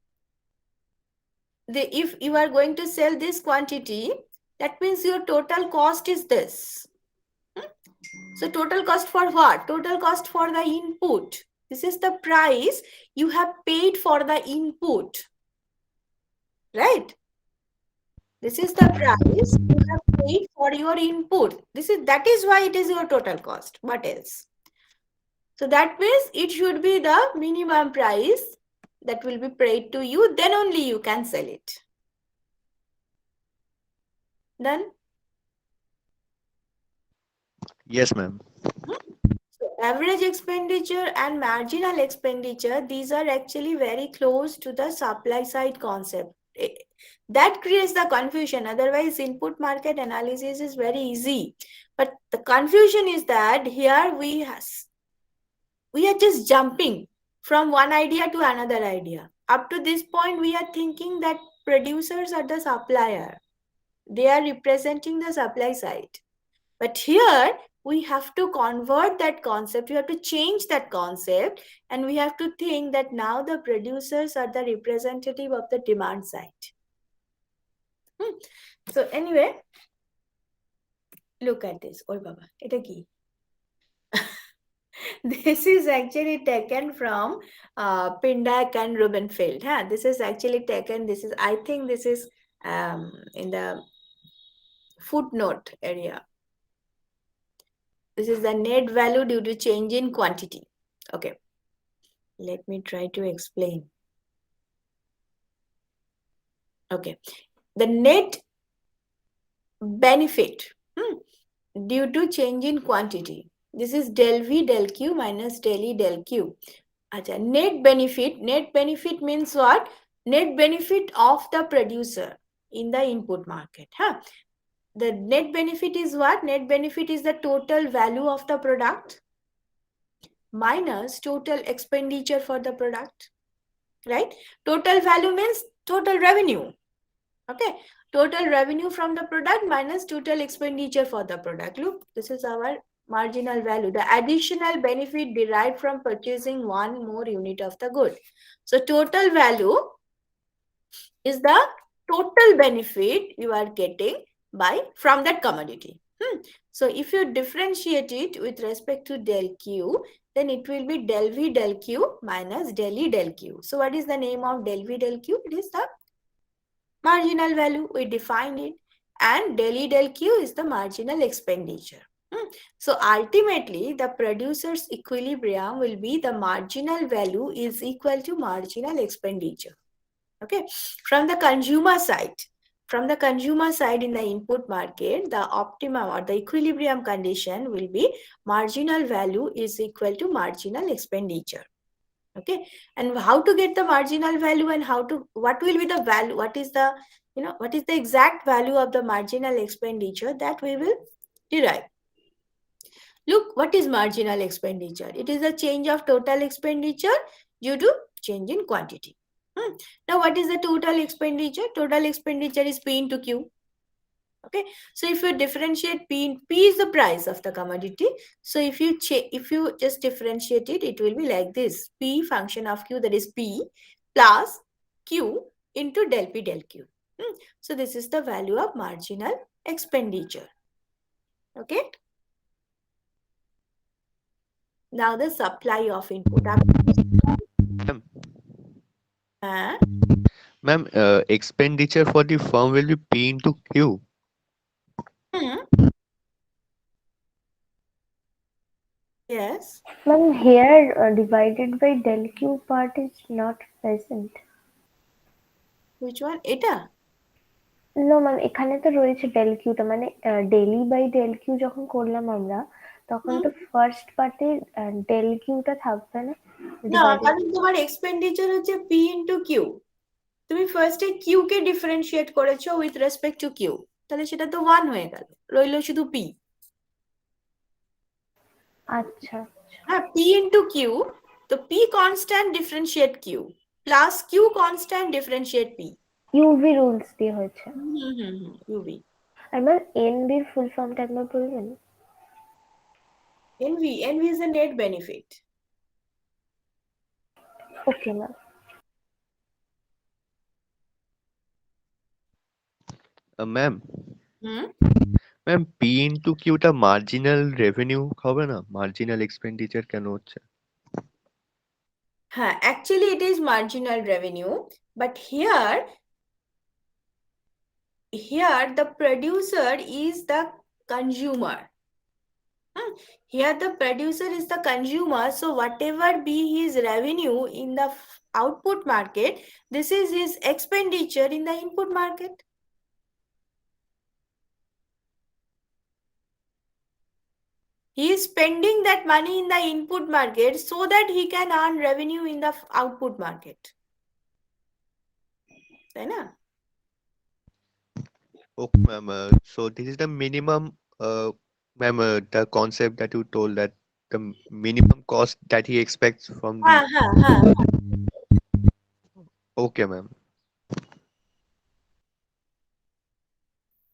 If you are going to sell this quantity, that means your total cost is this. So total cost for what? Total cost for the input. This is the price you have paid for the input. Right? This is the price you have paid for your input. That is why it is your total cost. What else? So that means it should be the minimum price that will be paid to you. Then only you can sell it. Done? Yes, ma'am. So average expenditure and marginal expenditure, these are actually very close to the supply side concept. That creates the confusion. Otherwise, input market analysis is very easy. But the confusion is that here we are just jumping from one idea to another idea. Up to this point, we are thinking that producers are the supplier. They are representing the supply side. But here, we have to convert that concept. We have to change that concept. And we have to think that now the producers are the representative of the demand side. So anyway, look at this. Oh, Baba, এটা কি? This is actually taken from Pindak and Rubenfeld. This is actually taken. I think this is in the footnote area. This is the net value due to change in quantity. Okay. Let me try to explain. Okay. The net benefit due to change in quantity. This is del V del Q minus del E del Q. Achha, net benefit means what? Net benefit of the producer in the input market. The net benefit is what? Net benefit is the total value of the product minus total expenditure for the product. Right? Total value means total revenue. Okay. Total revenue from the product minus total expenditure for the product. Look, this is our marginal value, the additional benefit derived from purchasing one more unit of the good. So total value is the total benefit you are getting from that commodity. So if you differentiate it with respect to del Q, then it will be del V del Q minus del E del Q. So what is the name of del V del Q? It is the marginal value. We defined it. And del E del Q is the marginal expenditure. So ultimately, the producer's equilibrium will be the marginal value is equal to marginal expenditure. Okay, from the consumer side. From the consumer side in the input market, the optimum or the equilibrium condition will be marginal value is equal to marginal expenditure. Okay, and how to get the marginal value and what will be the value, what is the, what is the exact value of the marginal expenditure, that we will derive. Look, what is marginal expenditure? It is a change of total expenditure due to change in quantity. Now, what is the total expenditure? Total expenditure is P into Q. Okay, so if you differentiate P is the price of the commodity. So if you just differentiate it, it will be like this: P function of Q, that is P plus Q into del P del Q. So this is the value of marginal expenditure. Okay. Now the supply of input. Ma'am, Uh, ma'am, expenditure for the firm will be P into Q. hmm, yes. Ma'am, here divided by del Q part is not present. Which one? Eta? No ma'am, এখানে তো রয়েছে del কিউটা, মানে daily by del Q যখন করলাম আমরা, তখন তো first পার্টে ডেল কিউটা থাকবে না না, ডিভাইডেড। কারণ তোমার এক্সপেন্ডিচার হচ্ছে P into Q. তুমি ফার্স্টে Q কে ডিফারেন্সিয়েট করেছো উইথ রেসপেক্ট টু Q, তাহলে সেটা তো 1 হয়ে গেল, রইলো শুধু P। আচ্ছা, হ্যাঁ, P into Q, তো P constant differentiate Q plus Q constant differentiate P। UV rules দিয়ে হয়েছে। UV। আর ম্যাম এনবির ফুল ফর্মটা একবার বলবেন? NV is the net benefit. Okay ma'am. Ma'am, hmm, ma'am P into কিউটা মার্জিনাল রেভিনিউ হবে না? মার্জিনাল এক্সপেন্ডিচার কেন হচ্ছে? হ্যাঁ, actually it is marginal revenue, but here the producer is the consumer. Here the producer is the consumer, so whatever be his revenue in the output market, this is his expenditure in the input market. He is spending that money in the input market so that he can earn revenue in the output market. Right? Okay, ma'am. So this is the minimum, ma'am, the concept that you told, that the minimum cost that he expects from the. Okay, ma'am.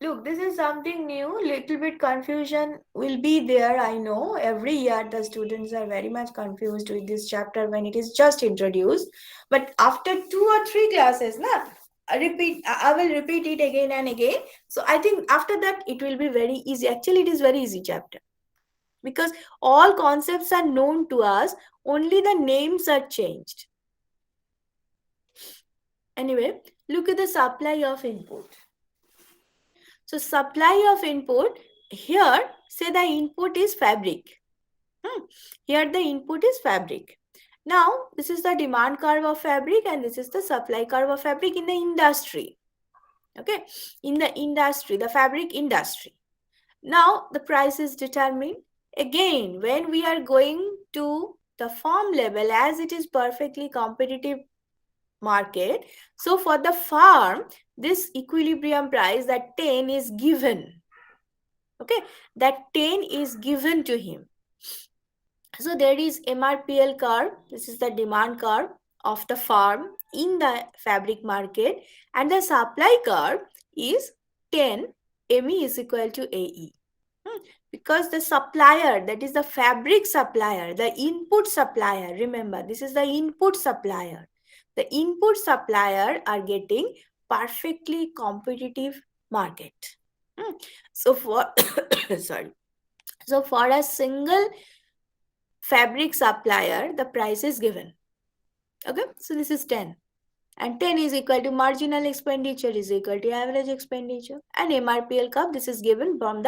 Look, this is something new, little bit confusion will be there, I know. Every year the students are very much confused with this chapter when it is just introduced. But after 2 or 3 classes, I will repeat it again and again. So I think after that it will be very easy. Actually, it is very easy chapter, because all concepts are known to us, only the names are changed. Anyway, look at the supply of input. So supply of input, here say the input is fabric. Here the input is fabric. Now this is the demand curve of fabric and this is the supply curve of fabric in the industry. Okay, in the industry, the fabric industry. Now the price is determined. Again, when we are going to the farm level, as it is perfectly competitive market, so for the farm, this equilibrium price, that 10 is given. Okay, that 10 is given to him. So there is MRPL curve. This is the demand curve of the farm in the fabric market, and the supply curve is 10 ME is equal to AE. Because the supplier, that is the fabric supplier, the input supplier, remember this is the input supplier. The input supplier are getting perfectly competitive market. So for sorry, so for a single fabric supplier, the price is given. Okay, so this is 10. And 10 is equal to marginal expenditure is equal to average expenditure. And MRPL curve, this is given from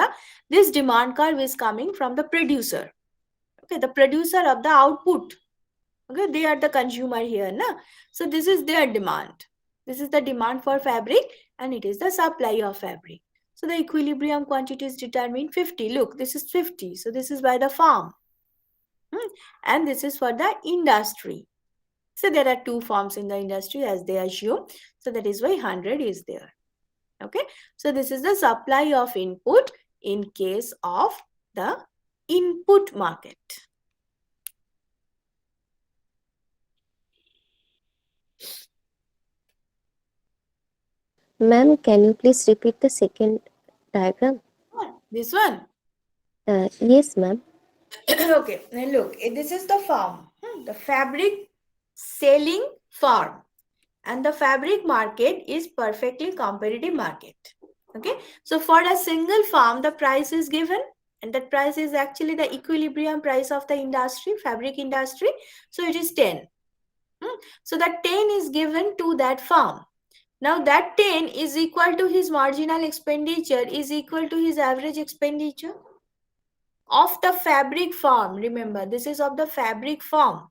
this demand curve is coming from the producer. Okay, the producer of the output. Okay, they are the consumer here, na? So this is their demand. This is the demand for fabric and it is the supply of fabric. So the equilibrium quantity is determined 50. Look, this is 50. So this is by the farm. And this is for the industry. So there are two forms in the industry as they assume. So that is why 100 is there. Okay. So this is the supply of input in case of the input market. Ma'am, can you please repeat the second diagram? This one? Yes, ma'am. Okay, now look, this is the farm, the fabric selling farm, and the fabric market is perfectly competitive market. Okay, so for a single farm, the price is given, and that price is actually the equilibrium price of the industry, fabric industry. So it is 10. So that 10 is given to that farm. Now that 10 is equal to his marginal expenditure is equal to his average expenditure of the fabric farm. Remember, this is of the fabric farm.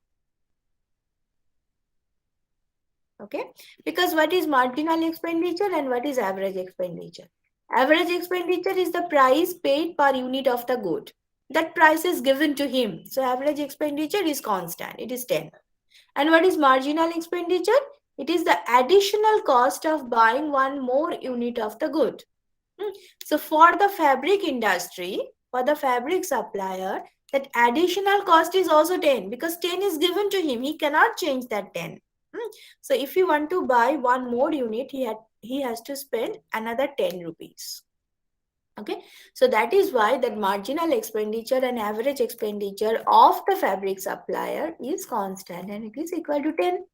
Okay, because what is marginal expenditure and what is average expenditure? Average expenditure is the price paid per unit of the good. That price is given to him. So average expenditure is constant. It is 10. And what is marginal expenditure? It is the additional cost of buying one more unit of the good. So for the fabric industry, for the fabric supplier, that additional cost is also 10 because 10 is given to him. He cannot change that 10. So if you want to buy one more unit, he has to spend another 10 rupees. Okay, so that is why that marginal expenditure and average expenditure of the fabric supplier is constant and it is equal to 10.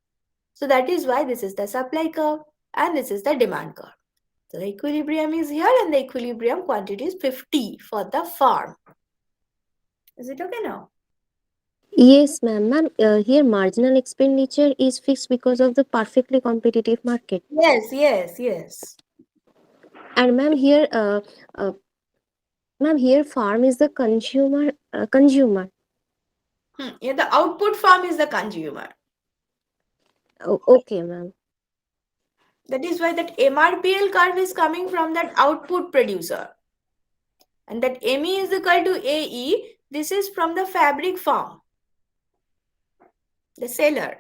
So that is why this is the supply curve and this is the demand curve. So the equilibrium is here and the equilibrium quantity is 50 for the farm. Is it okay now? Yes, ma'am. Ma'am, here marginal expenditure is fixed because of the perfectly competitive market. Yes. And ma'am, here farm is the consumer. Yeah, the output farm is the consumer. Oh, okay, ma'am. That is why that MRPL curve is coming from that output producer. And that ME is equal to AE. This is from the fabric farm. The seller.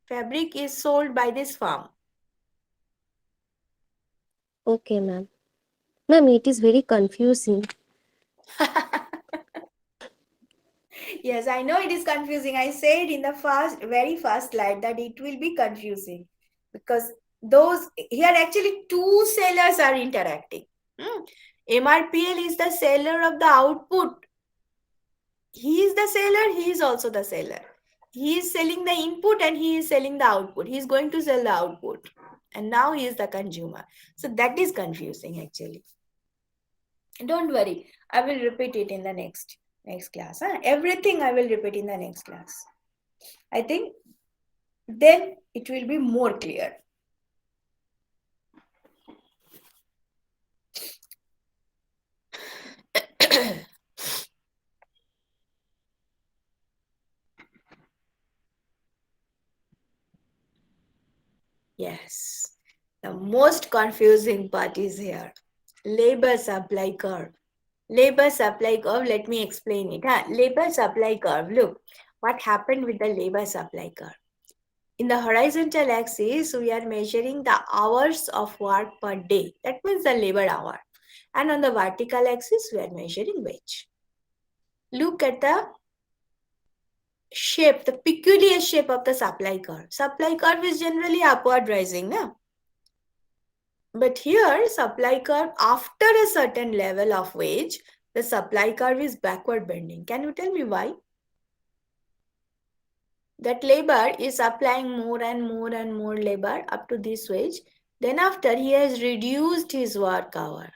Fabric is sold by this farm. Okay, ma'am. Ma'am, it is very confusing. Yes, I know it is confusing. I said in the very first slide that it will be confusing because those here actually two sellers are interacting. MRPL is the seller of the output. He is the seller, he is also the seller. He is selling the input and he is selling the output. He is going to sell the output. And now he is the consumer. So that is confusing actually. Don't worry, I will repeat it in the next class. Everything I will repeat in the next class. I think then it will be more clear. Yes, the most confusing part is here. Labor supply curve. Labor supply curve, let me explain it. Labor supply curve, look what happened with the labor supply curve. In the horizontal axis, we are measuring the hours of work per day. That means the labor hour. And on the vertical axis, we are measuring wage. Look at the shape, the peculiar shape of the supply curve. Supply curve is generally upward rising, no? But here, supply curve, after a certain level of wage, the supply curve is backward bending. Can you tell me why? That labor is applying more and more labor up to this wage. Then after he has reduced his work hour.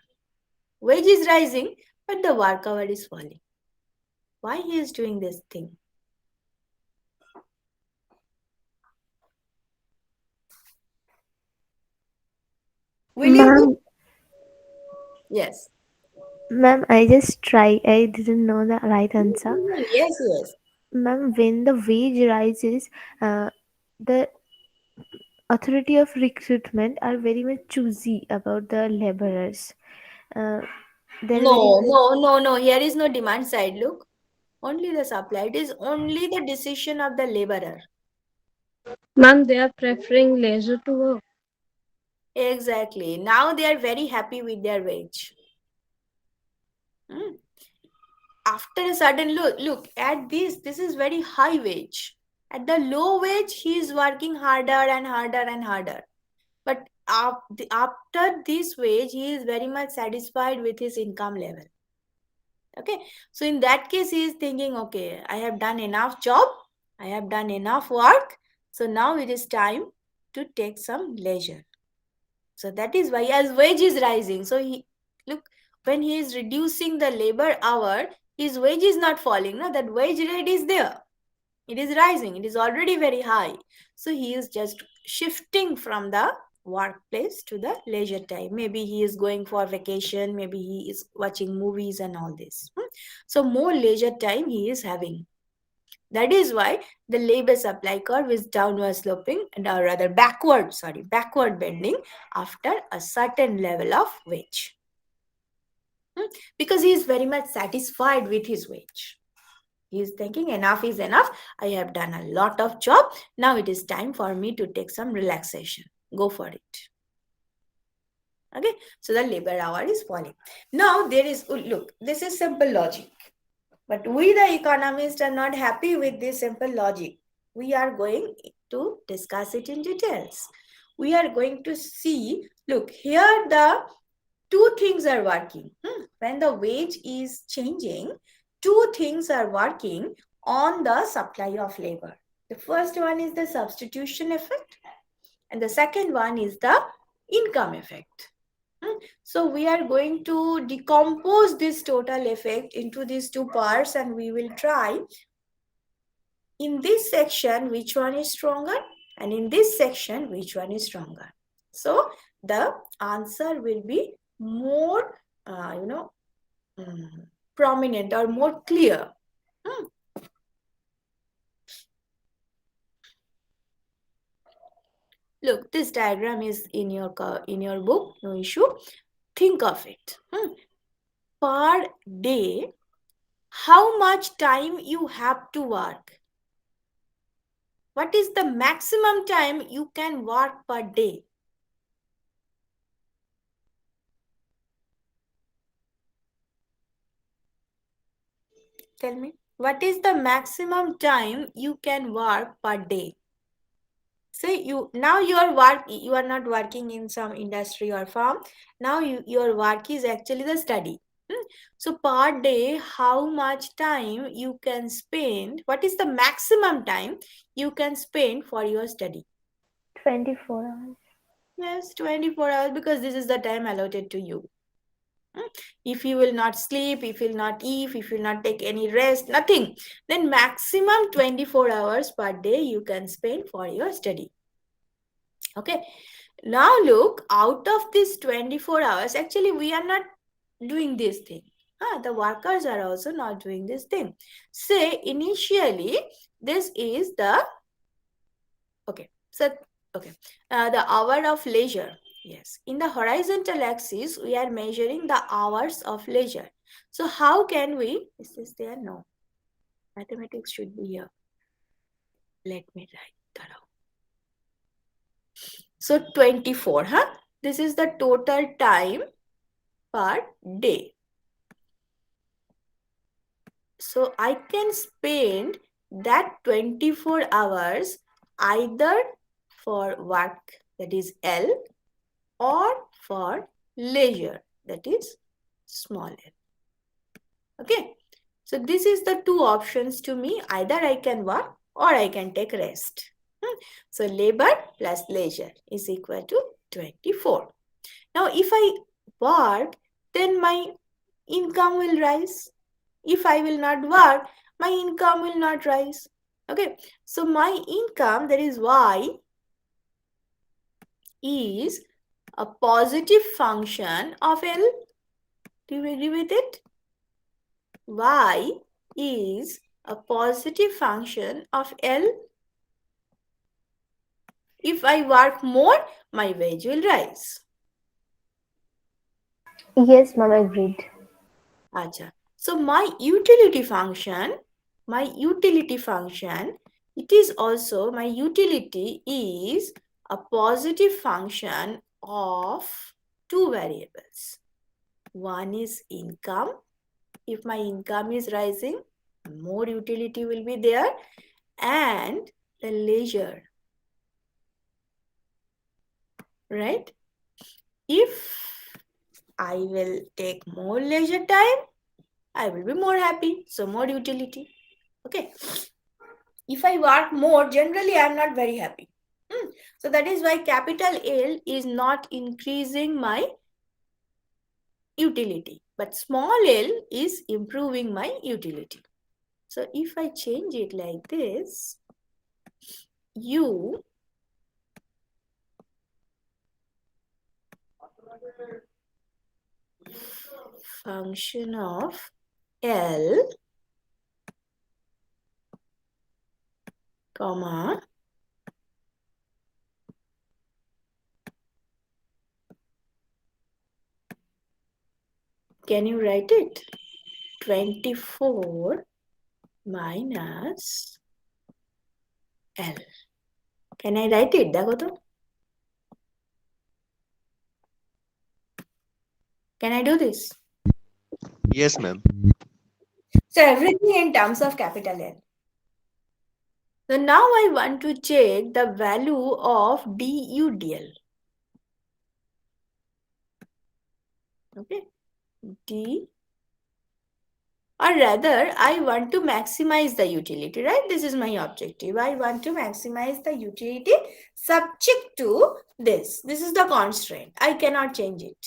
Wage is rising, but the work hour is falling. Why he is doing this thing? Will you do? Ma'am, Yes. ma'am, I just try. I didn't know the right answer. Yes, yes. Ma'am, when the wage rises, the authority of recruitment are very much choosy about the laborers. Uh, they're very No, much. no, no, no. Here is no demand side. Look, only the supply. It is only the decision of the laborer. Ma'am, they are preferring leisure to work. Exactly. Now they are very happy with their wage. Hmm. After a sudden look at this is very high wage. At the low wage, he is working harder and harder and harder. But after this wage, he is very much satisfied with his income level. Okay, so in that case, he is thinking, okay, I have done enough job, I have done enough work, so now it is time to take some leisure. So that is why as wage is rising, so he look, when he is reducing the labor hour, his wage is not falling. No, that wage rate is there. It is rising. It is already very high. So he is just shifting from the workplace to the leisure time. Maybe he is going for vacation. Maybe he is watching movies and all this. So more leisure time he is having. That is why the labor supply curve is downward sloping, or rather backward bending after a certain level of wage. Because he is very much satisfied with his wage. He is thinking enough is enough. I have done a lot of job. Now it is time for me to take some relaxation. Go for it. Okay, so the labor hour is falling. Now there is, look, this is simple logic. But we the economists are not happy with this simple logic. We are going to discuss it in details. We are going to see, look, here the two things are working. When the wage is changing, two things are working on the supply of labor. The first one is the substitution effect, and the second one is the income effect. So we are going to decompose this total effect into these two parts, and we will try in this section which one is stronger, and in this section which one is stronger. So the answer will be more, prominent or more clear. Look, this diagram is in your book, no issue. Think of it. Per day, how much time you have to work? What is the maximum time you can work per day? Tell me. What is the maximum time you can work per day? Say you are not working in some industry or farm. Now your work is actually the study. So per day, how much time you can spend? What is the maximum time you can spend for your study? 24 hours. Yes, 24 hours, because this is the time allotted to you. If you will not sleep, if you will not eat, if you will not take any rest, nothing, then maximum 24 hours per day you can spend for your study. Okay. Now look, out of this 24 hours, actually we are not doing this thing. The workers are also not doing this thing. Say initially, this is the, okay, so, okay, the hour of leisure. Yes, in the horizontal axis, we are measuring the hours of leisure. So how can we, is this there? No. Mathematics should be here. Let me write that out. So 24, This is the total time per day. So I can spend that 24 hours either for work, that is L, or for leisure, that is small l. Okay. So this is the two options to me. Either I can work or I can take rest. So labor plus leisure is equal to 24. Now if I work, then my income will rise. If I will not work, my income will not rise. Okay, so my income, that is Y, is a positive function of L. Do you agree with it? Y is a positive function of L. If I work more, my wage will rise. Yes, ma'am, agreed. Acha. So my utility function, it is also, my utility is a positive function of two variables. One is income. If my income is rising, more utility will be there, and the leisure, right? If I will take more leisure time, I will be more happy. So more utility. Okay. If I work more, generally I am not very happy. So that is why capital L is not increasing my utility, but small l is improving my utility. So if I change it like this, U function of L, comma, can you write it? 24 minus L. Can I write it? দেখো তো? Can I do this? Yes, ma'am. So everything in terms of capital L. So now I want to check the value of du dl. Okay, d, or rather I want to maximize the utility, right? This is my objective. I want to maximize the utility subject to this. This is the constraint. I cannot change it.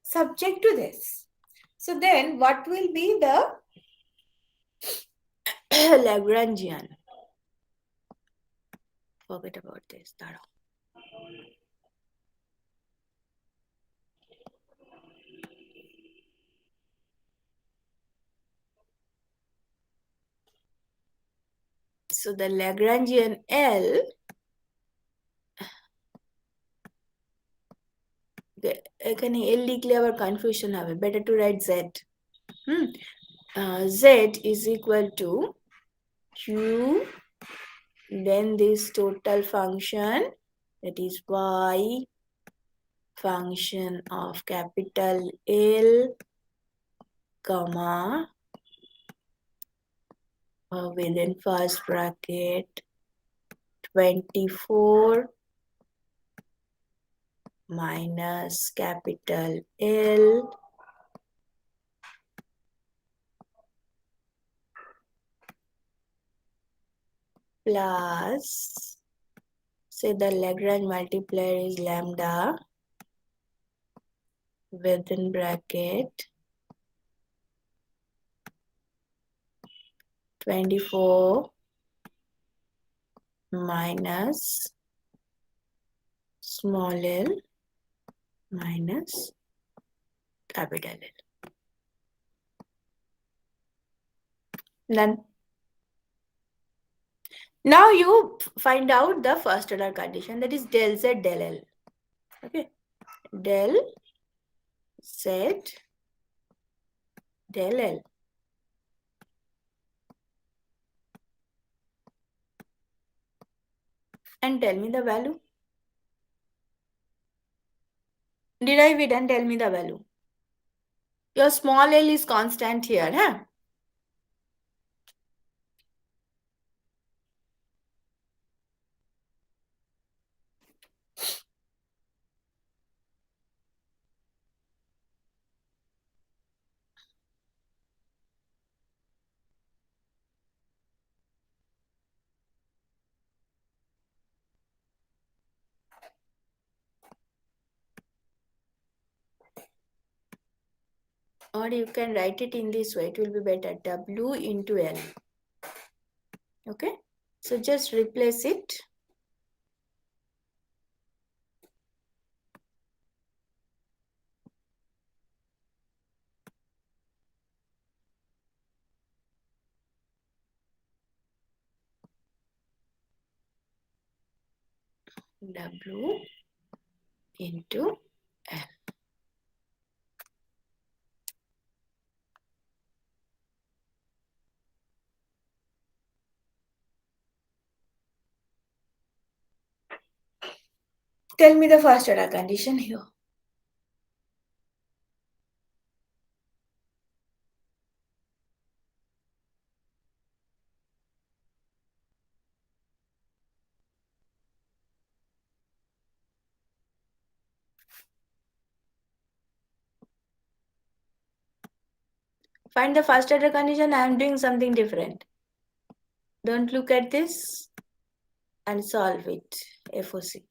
Subject to this. So then what will be the Lagrangian? Forget about this. দাঁড়াও। So the Lagrangian L, এখানে L লিখলে আবার confusion হবে, better to write Z. Z is equal to Q, then this total function, that is Y function of capital L, comma, within first bracket 24 minus capital L plus, say the Lagrange multiplier is lambda, within bracket 24 minus small l minus capital L. Done. Now you find out the first order condition, that is del Z del L. Okay, del Z del L. And tell me the value. Derive it and tell me the value. Your small l is constant here, huh? Or you can write it in this way, it will be better, W into L. Okay, so just replace it. W into L. Tell me the first order condition here. Find the first order condition. I am doing something different. Don't look at this and solve it. FOC.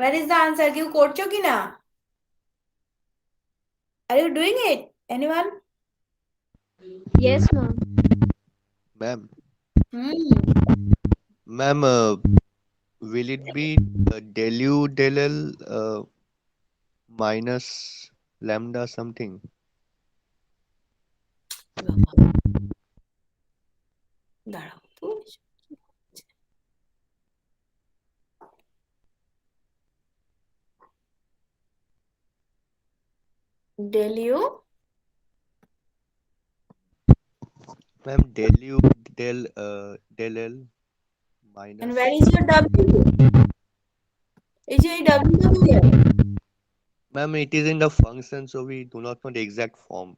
Where is the answer? কেউ করছো কি না? Are you doing it? Anyone? Yes, ma'am. Ma'am, Hmm. ma'am, will it be del U del L minus lambda something? দাঁড়াও। Del U. Ma'am, del U del L minus. And where is your W? Is your W here? Ma'am, it is in the function, so we do not know the exact form.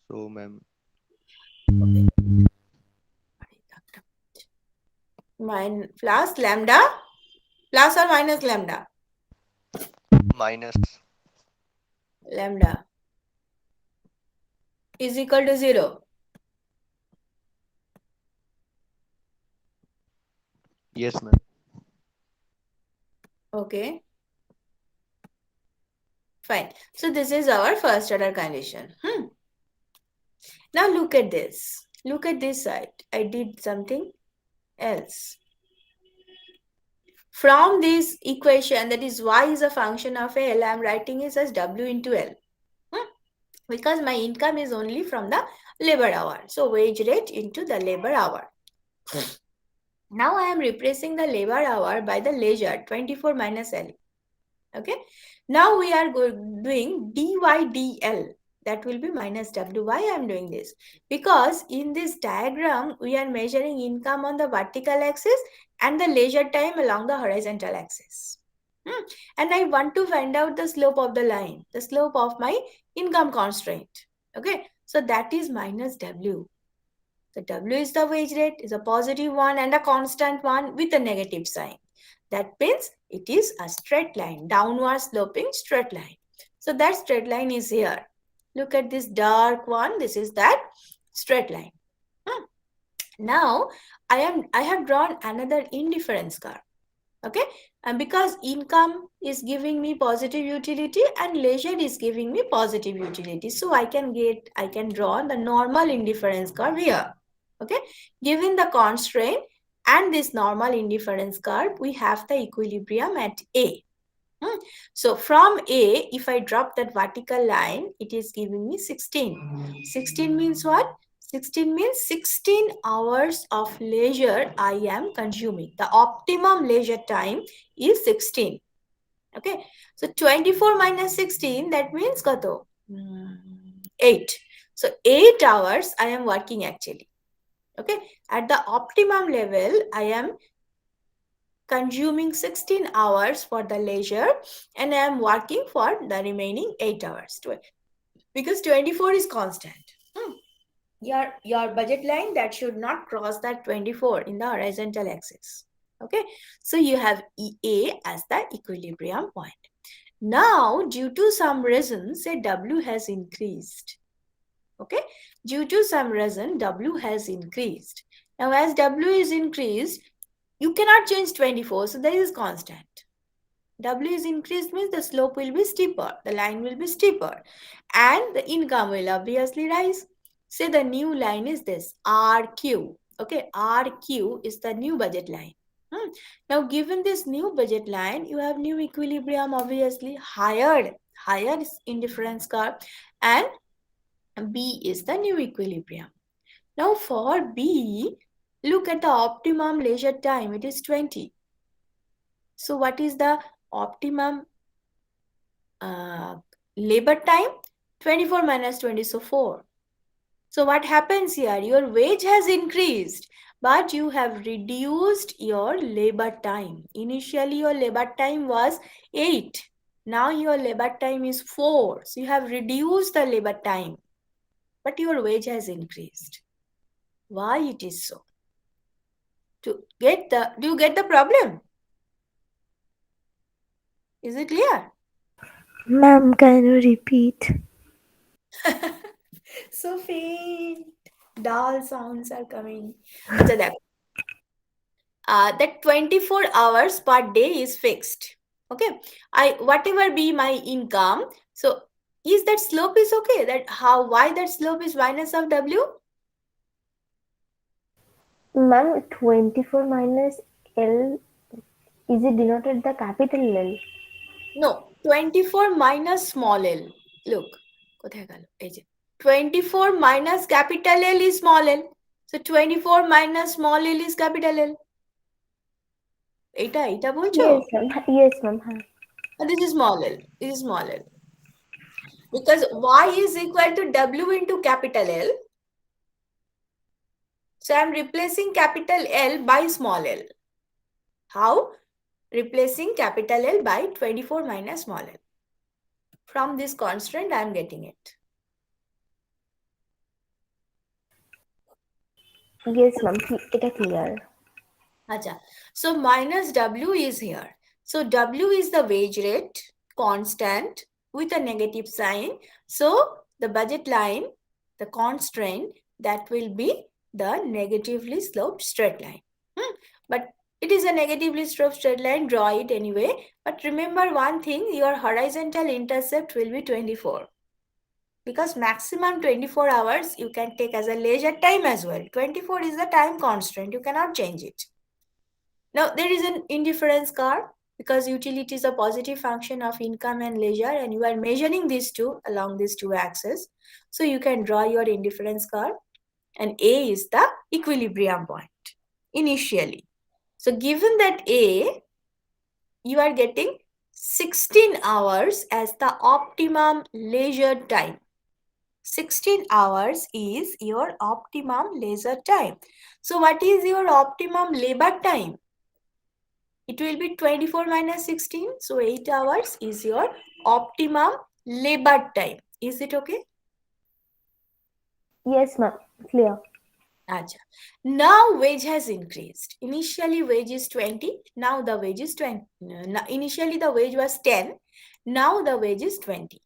So, ma'am, Plus lambda? Plus or minus lambda? minus Lambda is equal to 0. yes, ma'am. Okay. Fine. So this is our first order condition. Now look at this. Look at this side. I did something else. From this equation, that is y is a function of L, I am writing it as W into L. Because my income is only from the labor hour. So wage rate into the labor hour. Now I am replacing the labor hour by the leisure, 24 minus L. Okay. Now we are doing dy dl. That will be minus W. Why I am doing this? Because in this diagram, we are measuring income on the vertical axis and the leisure time along the horizontal axis. And I want to find out the slope of the line, the slope of my income constraint. Okay. So that is minus W. The W is the wage rate, is a positive one and a constant one with a negative sign. That means it is a straight line, downward sloping straight line. So that straight line is here. Look at this dark one. This is that straight line. Now I have drawn another indifference curve. Okay, and because income is giving me positive utility and leisure is giving me positive utility, so I can draw the normal indifference curve here. Okay, given the constraint and this normal indifference curve, we have the equilibrium at A. So from A, if I drop that vertical line, it is giving me 16. 16 means what? 16 means 16 hours of leisure I am consuming. The optimum leisure time is 16. Okay. So 24 minus 16, that means kato? 8. So 8 hours I am working actually. Okay. At the optimum level, I am consuming 16 hours for the leisure and I am working for the remaining 8 hours. Because 24 is constant. Your budget line, that should not cross that 24 in the horizontal axis. Okay, so you have EA as the equilibrium point. Now, due to some reason, say W has increased. Okay, due to some reason, W has increased. Now, as W is increased, you cannot change 24, so there is constant. W is increased means the slope will be steeper, the line will be steeper, and the income will obviously rise. Say the new line is this RQ. Okay, RQ is the new budget line. Now, given this new budget line, you have new equilibrium, obviously higher indifference curve, and B is the new equilibrium. Now, for B, look at the optimum leisure time. It is 20. So, what is the optimum labor time? 24 minus 20, so 4. So what happens here? Your wage has increased, but you have reduced your labor time. Initially, your labor time was 8. Now your labor time is 4. So you have reduced the labor time, but your wage has increased. Why it is so? Do you get the problem? Is it clear? Ma'am, can you repeat? So faint. Dull sounds are coming. So that 24 hours per day is fixed. Okay, whatever be my income, so is that slope is okay? Why that slope is minus of W? Ma'am, 24 minus L, is it denoted the capital L? No, 24 minus small l. Look, কোথায় গেল? এই যে 24 minus capital L is small l. So 24 minus small l is capital L. এটা বলছো? Yes, ma'am. And this is small l. This is small l. Because Y is equal to W into capital L. So I'm replacing capital L by small l. How? Replacing capital L by 24 minus small l. From this constant, I'm getting it. Yes, ma'am. It is clear. Acha. So minus W is here. So W is the wage rate, constant, with a negative sign. So the budget line, the constraint, that will be the negatively sloped straight line. But it is a negatively sloped straight line, draw it anyway. But remember one thing, your horizontal intercept will be 24. Because maximum 24 hours you can take as a leisure time as well. 24 is the time constant, you cannot change it. Now there is an indifference curve because utility is a positive function of income and leisure, and you are measuring these two along these two axes. So you can draw your indifference curve, and A is the equilibrium point initially. So given that A, you are getting 16 hours as the optimum leisure time. 16 hours is your optimum leisure time. So what is your optimum labor time? It will be 24 minus 16. So 8 hours is your optimum labor time. Is it okay? Yes, ma'am. Clear. Acha. Now wage has increased. Initially wage is 20. Now the wage is 20. Initially the wage was 10. Now the wage is 20.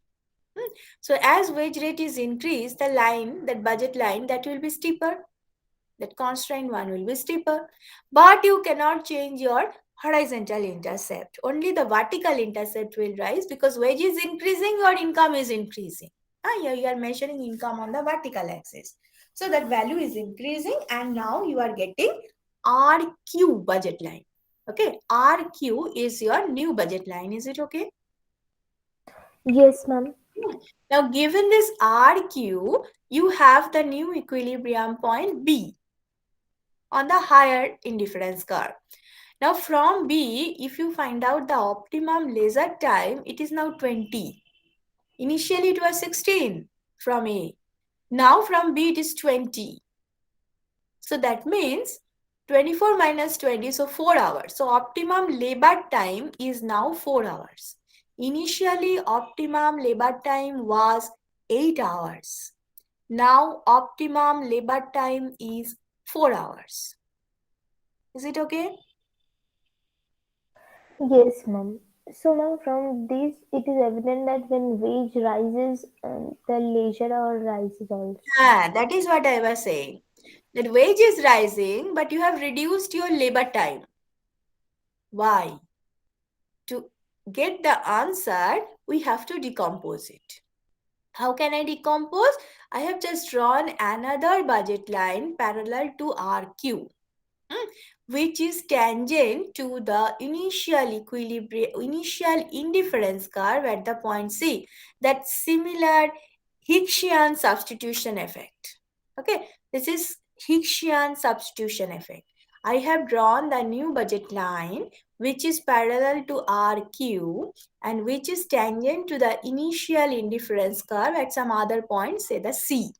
So as wage rate is increased, the line, that budget line, that will be steeper. That constraint one will be steeper. But you cannot change your horizontal intercept. Only the vertical intercept will rise because wage is increasing, your income is increasing. Here you are measuring income on the vertical axis. So that value is increasing, and now you are getting RQ budget line. Okay, RQ is your new budget line. Is it okay? Yes, ma'am. Now given this RQ, you have the new equilibrium point B on the higher indifference curve. Now from B, if you find out the optimum leisure time, it is now 20. Initially it was 16 from A. Now from B it is 20. So that means 24 minus 20, so 4 hours. So optimum labor time is now 4 hours. Initially optimum labor time was 8 hours. Now optimum labor time is 4 hours. Is it okay? Yes, ma'am. So now from this, it is evident that when wage rises, the leisure hour rises also. That is what I was saying. That wage is rising, but you have reduced your labor time. Why? To get the answer, we have to decompose it. How can I decompose? I have just drawn another budget line parallel to RQ, which is tangent to the initial indifference curve at the point C. That similar Hickshian substitution effect. Okay, this is Hickshian substitution effect. I have drawn the new budget line which is parallel to RQ and which is tangent to the initial indifference curve at some other point, say the C.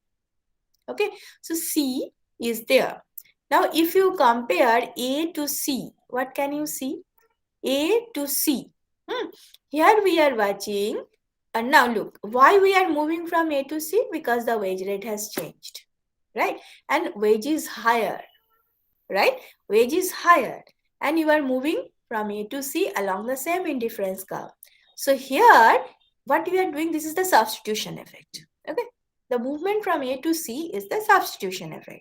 Okay, so C is there. Now, if you compare A to C, what can you see? A to C. Here we are watching. And now look, why we are moving from A to C? Because the wage rate has changed, right? And wage is higher, right? Wage is higher. And you are moving from A to C along the same indifference curve. So here, what we are doing, this is the substitution effect. Okay. The movement from A to C is the substitution effect.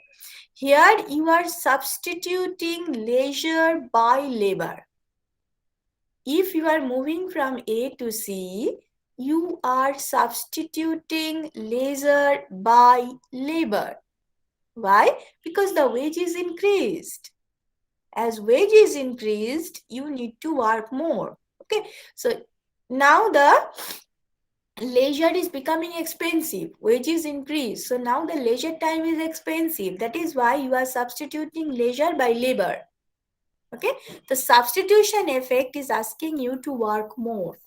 Here you are substituting leisure by labor. If you are moving from A to C, you are substituting leisure by labor. Why? Because the wage is increased. As wage is increased, you need to work more. Okay, so now the leisure is becoming expensive, wages increase, so now the leisure time is expensive. That is why you are substituting leisure by labor. Okay, the substitution effect is asking you to work more.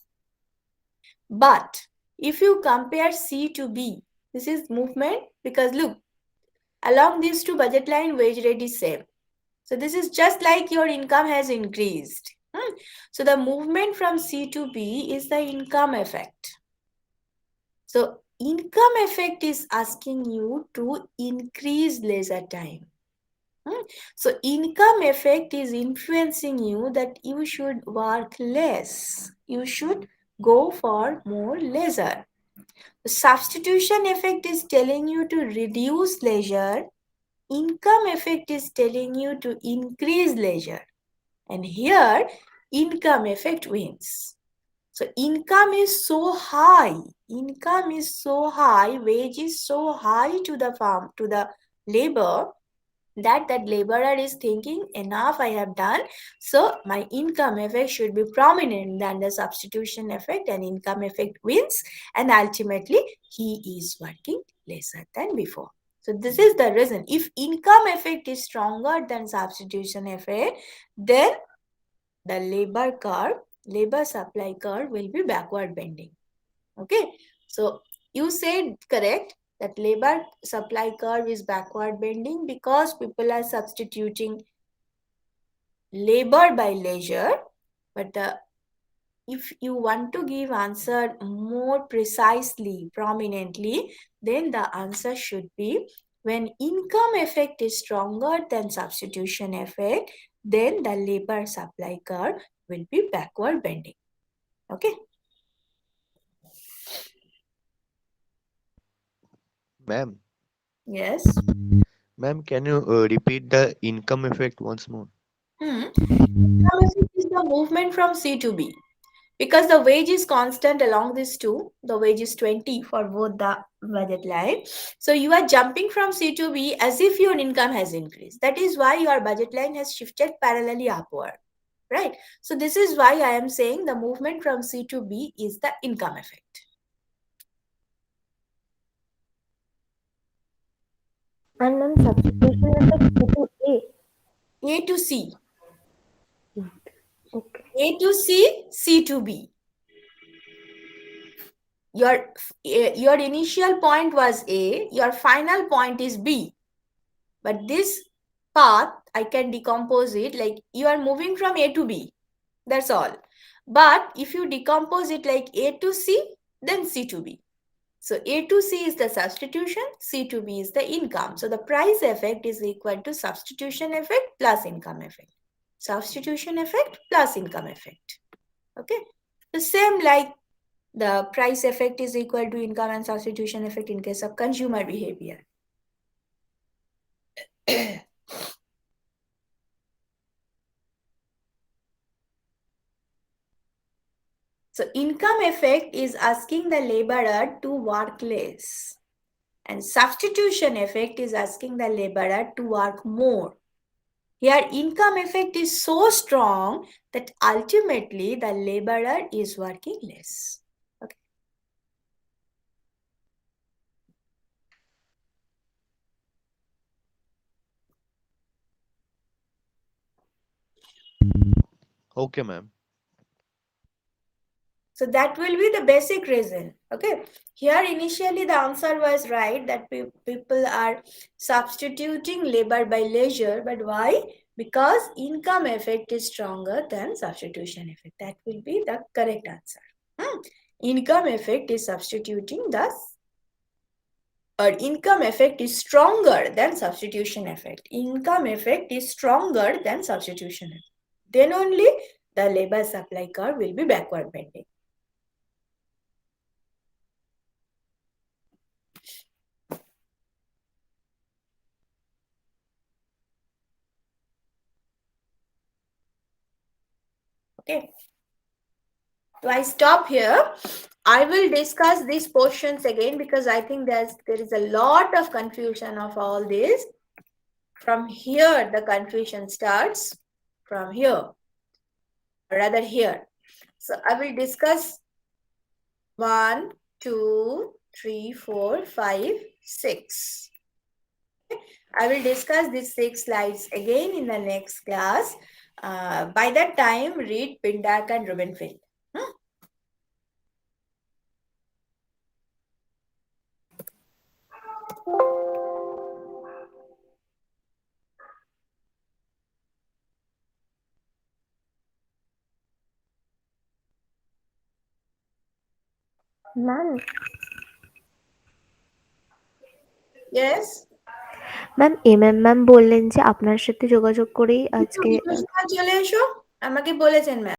But if you compare C to B, this is movement, because look, along these two budget line, wage rate is same. So this is just like your income has increased. So the movement from C to B is the income effect. So income effect is asking you to increase leisure time. So income effect is influencing you that you should work less. You should go for more leisure. The substitution effect is telling you to reduce leisure. Income effect is telling you to increase leisure. And here, income effect wins. So income is so high, wage is so high to the farm, to the labor, that laborer is thinking, enough I have done, so my income effect should be prominent than the substitution effect, and income effect wins, and ultimately he is working lesser than before. So this is the reason. If income effect is stronger than substitution effect, then the labor supply curve will be backward bending. Okay, so you said correct that labor supply curve is backward bending because people are substituting labor by leisure. But if you want to give answer more precisely, prominently, then the answer should be when income effect is stronger than substitution effect, then the labor supply curve will be backward bending. Okay. Ma'am, Yes. ma'am, can you repeat the income effect once more? Income effect is the movement from C to B. Because the wage is constant along these two, the wage is 20 for both the budget line. So you are jumping from C to B as if your income has increased. That is why your budget line has shifted parallelly upward, right? So this is why I am saying the movement from C to B is the income effect. And then substitution effect C to A. A to C. Okay. A to C, C to B. Your initial point was A, your final point is B. But this path, I can decompose it like you are moving from A to B. That's all. But if you decompose it like A to C, then C to B. So A to C is the substitution, C to B is the income. So the price effect is equal to substitution effect plus income effect. Substitution effect plus income effect. Okay. The same like the price effect is equal to income and substitution effect in case of consumer behavior. So income effect is asking the laborer to work less, and substitution effect is asking the laborer to work more. Here income effect is so strong that ultimately the laborer is working less. Okay. Okay, ma'am. So that will be the basic reason. Okay. Here initially the answer was right that people are substituting labor by leisure, but why? Because income effect is stronger than substitution effect. That will be the correct answer. Income effect is substituting or income effect is stronger than substitution effect. Income effect is stronger than substitution effect. Then only the labor supply curve will be backward bending. Okay. So I stop here. I will discuss these portions again because I think there is a lot of confusion of all this. From here, the confusion starts from here, or rather here. So I will discuss 1, 2, 3, 4, 5, 6. I will discuss these 6 slides again in the next class. By that time, read Pindak and Rubenfeld. Ma'am Yes? Ma'am ma'am বললেন যে আপনার সাথে যোগাযোগ করেই আজকে চলে এসো, আমাকে বলেছেন ম্যাম।